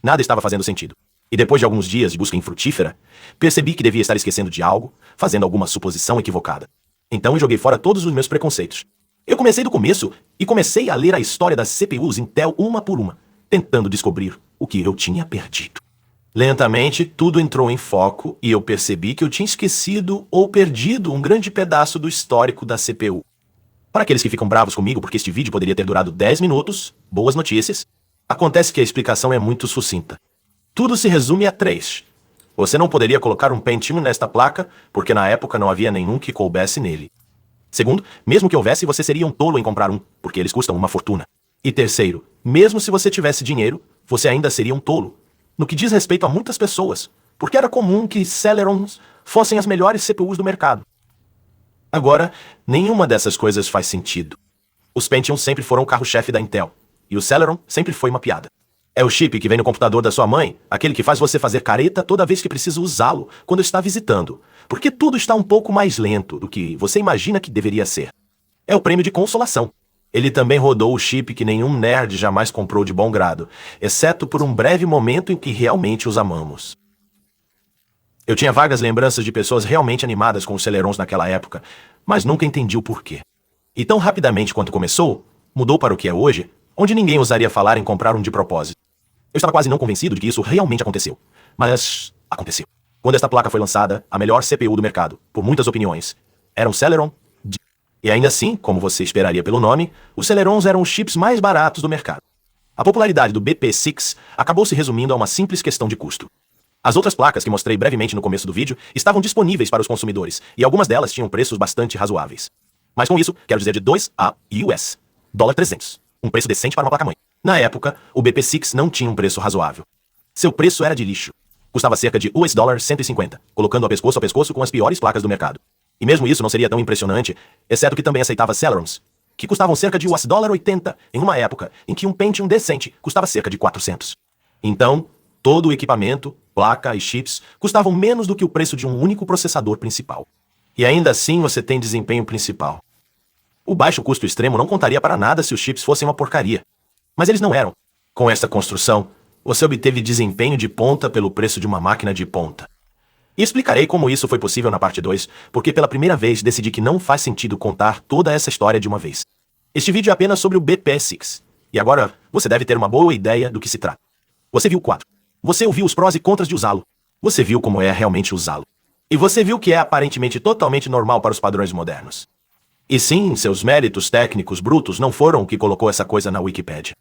A: Nada estava fazendo sentido. E depois de alguns dias de busca infrutífera, percebi que devia estar esquecendo de algo, fazendo alguma suposição equivocada. Então eu joguei fora todos os meus preconceitos. Eu comecei do começo e comecei a ler a história das CPUs Intel uma por uma, tentando descobrir o que eu tinha perdido. Lentamente, tudo entrou em foco e eu percebi que eu tinha esquecido ou perdido um grande pedaço do histórico da CPU. Para aqueles que ficam bravos comigo porque este vídeo poderia ter durado 10 minutos, boas notícias. Acontece que a explicação é muito sucinta. Tudo se resume a 3. Você não poderia colocar um Pentium nesta placa, porque na época não havia nenhum que coubesse nele. Segundo, mesmo que houvesse, você seria um tolo em comprar um, porque eles custam uma fortuna. E terceiro, mesmo se você tivesse dinheiro, você ainda seria um tolo. No que diz respeito a muitas pessoas, porque era comum que Celerons fossem as melhores CPUs do mercado. Agora, nenhuma dessas coisas faz sentido. Os Pentium sempre foram o carro-chefe da Intel, e o Celeron sempre foi uma piada. É o chip que vem no computador da sua mãe, aquele que faz você fazer careta toda vez que precisa usá-lo quando está visitando, porque tudo está um pouco mais lento do que você imagina que deveria ser. É o prêmio de consolação. Ele também rodou o chip que nenhum nerd jamais comprou de bom grado, exceto por um breve momento em que realmente os amamos. Eu tinha vagas lembranças de pessoas realmente animadas com os Celerons naquela época, mas nunca entendi o porquê. E tão rapidamente quanto começou, mudou para o que é hoje, onde ninguém ousaria falar em comprar um de propósito. Eu estava quase não convencido de que isso realmente aconteceu. Mas aconteceu. Quando esta placa foi lançada, a melhor CPU do mercado, por muitas opiniões, era um Celeron D. E ainda assim, como você esperaria pelo nome, os Celerons eram os chips mais baratos do mercado. A popularidade do BP6 acabou se resumindo a uma simples questão de custo. As outras placas que mostrei brevemente no começo do vídeo estavam disponíveis para os consumidores, e algumas delas tinham preços bastante razoáveis. Mas com isso, quero dizer de 2 a US, $300, um preço decente para uma placa-mãe. Na época, o BP6 não tinha um preço razoável. Seu preço era de lixo. Custava cerca de $150, colocando a pescoço com as piores placas do mercado. E mesmo isso não seria tão impressionante, exceto que também aceitava Celerons, que custavam cerca de $80 em uma época em que um Pentium decente custava cerca de 400. Então, todo o equipamento, placa e chips custavam menos do que o preço de um único processador principal. E ainda assim você tem desempenho principal. O baixo custo extremo não contaria para nada se os chips fossem uma porcaria. Mas eles não eram. Com esta construção, você obteve desempenho de ponta pelo preço de uma máquina de ponta. E explicarei como isso foi possível na parte 2, porque pela primeira vez decidi que não faz sentido contar toda essa história de uma vez. Este vídeo é apenas sobre o BP6. E agora você deve ter uma boa ideia do que se trata. Você viu o quadro. Você ouviu os prós e contras de usá-lo. Você viu como é realmente usá-lo. E você viu que é aparentemente totalmente normal para os padrões modernos. E sim, seus méritos técnicos brutos não foram o que colocou essa coisa na Wikipedia.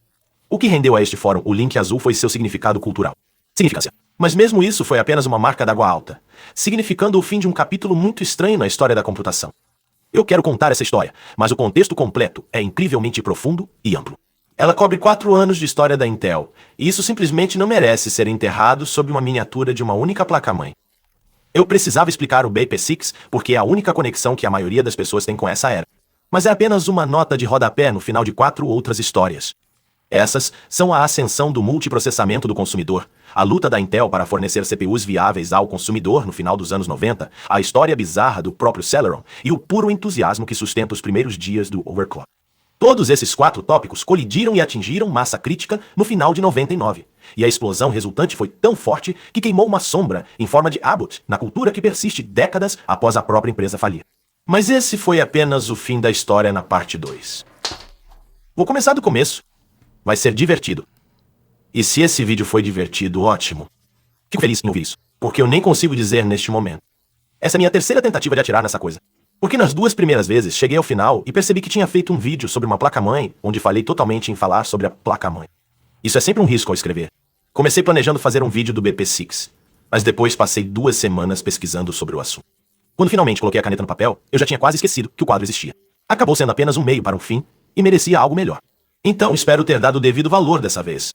A: O que rendeu a este fórum o link azul foi seu significado cultural. Significância. Mas mesmo isso foi apenas uma marca d'água alta, significando o fim de um capítulo muito estranho na história da computação. Eu quero contar essa história, mas o contexto completo é incrivelmente profundo e amplo. Ela cobre 4 anos de história da Intel, e isso simplesmente não merece ser enterrado sob uma miniatura de uma única placa-mãe. Eu precisava explicar o BP6 porque é a única conexão que a maioria das pessoas tem com essa era. Mas é apenas uma nota de rodapé no final de 4 outras histórias. Essas são a ascensão do multiprocessamento do consumidor, a luta da Intel para fornecer CPUs viáveis ao consumidor no final dos anos 90, a história bizarra do próprio Celeron e o puro entusiasmo que sustenta os primeiros dias do overclock. Todos esses 4 tópicos colidiram e atingiram massa crítica no final de 99, e a explosão resultante foi tão forte que queimou uma sombra em forma de Abbott na cultura que persiste décadas após a própria empresa falir. Mas esse foi apenas o fim da história na parte 2. Vou começar do começo. Vai ser divertido. E se esse vídeo foi divertido, ótimo. Fico feliz em ouvir isso, porque eu nem consigo dizer neste momento. Essa é minha terceira tentativa de atirar nessa coisa. Porque nas 2 primeiras vezes cheguei ao final e percebi que tinha feito um vídeo sobre uma placa-mãe, onde falei totalmente em falar sobre a placa-mãe. Isso é sempre um risco ao escrever. Comecei planejando fazer um vídeo do BP6, mas depois passei 2 semanas pesquisando sobre o assunto. Quando finalmente coloquei a caneta no papel, eu já tinha quase esquecido que o quadro existia. Acabou sendo apenas um meio para um fim e merecia algo melhor. Então espero ter dado o devido valor dessa vez.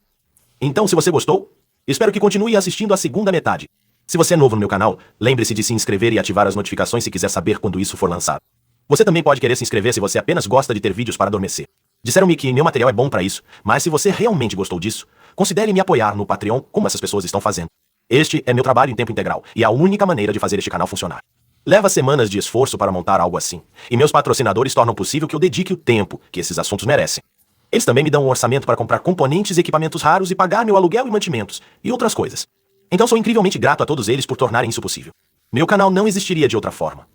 A: Então se você gostou, espero que continue assistindo a segunda metade. Se você é novo no meu canal, lembre-se de se inscrever e ativar as notificações se quiser saber quando isso for lançado. Você também pode querer se inscrever se você apenas gosta de ter vídeos para adormecer. Disseram-me que meu material é bom para isso, mas se você realmente gostou disso, considere me apoiar no Patreon como essas pessoas estão fazendo. Este é meu trabalho em tempo integral e é a única maneira de fazer este canal funcionar. Leva semanas de esforço para montar algo assim, e meus patrocinadores tornam possível que eu dedique o tempo que esses assuntos merecem. Eles também me dão um orçamento para comprar componentes e equipamentos raros e pagar meu aluguel e mantimentos, e outras coisas. Então sou incrivelmente grato a todos eles por tornarem isso possível. Meu canal não existiria de outra forma.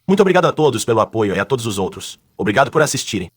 A: Muito obrigado a todos pelo apoio e a todos os outros. Obrigado por assistirem.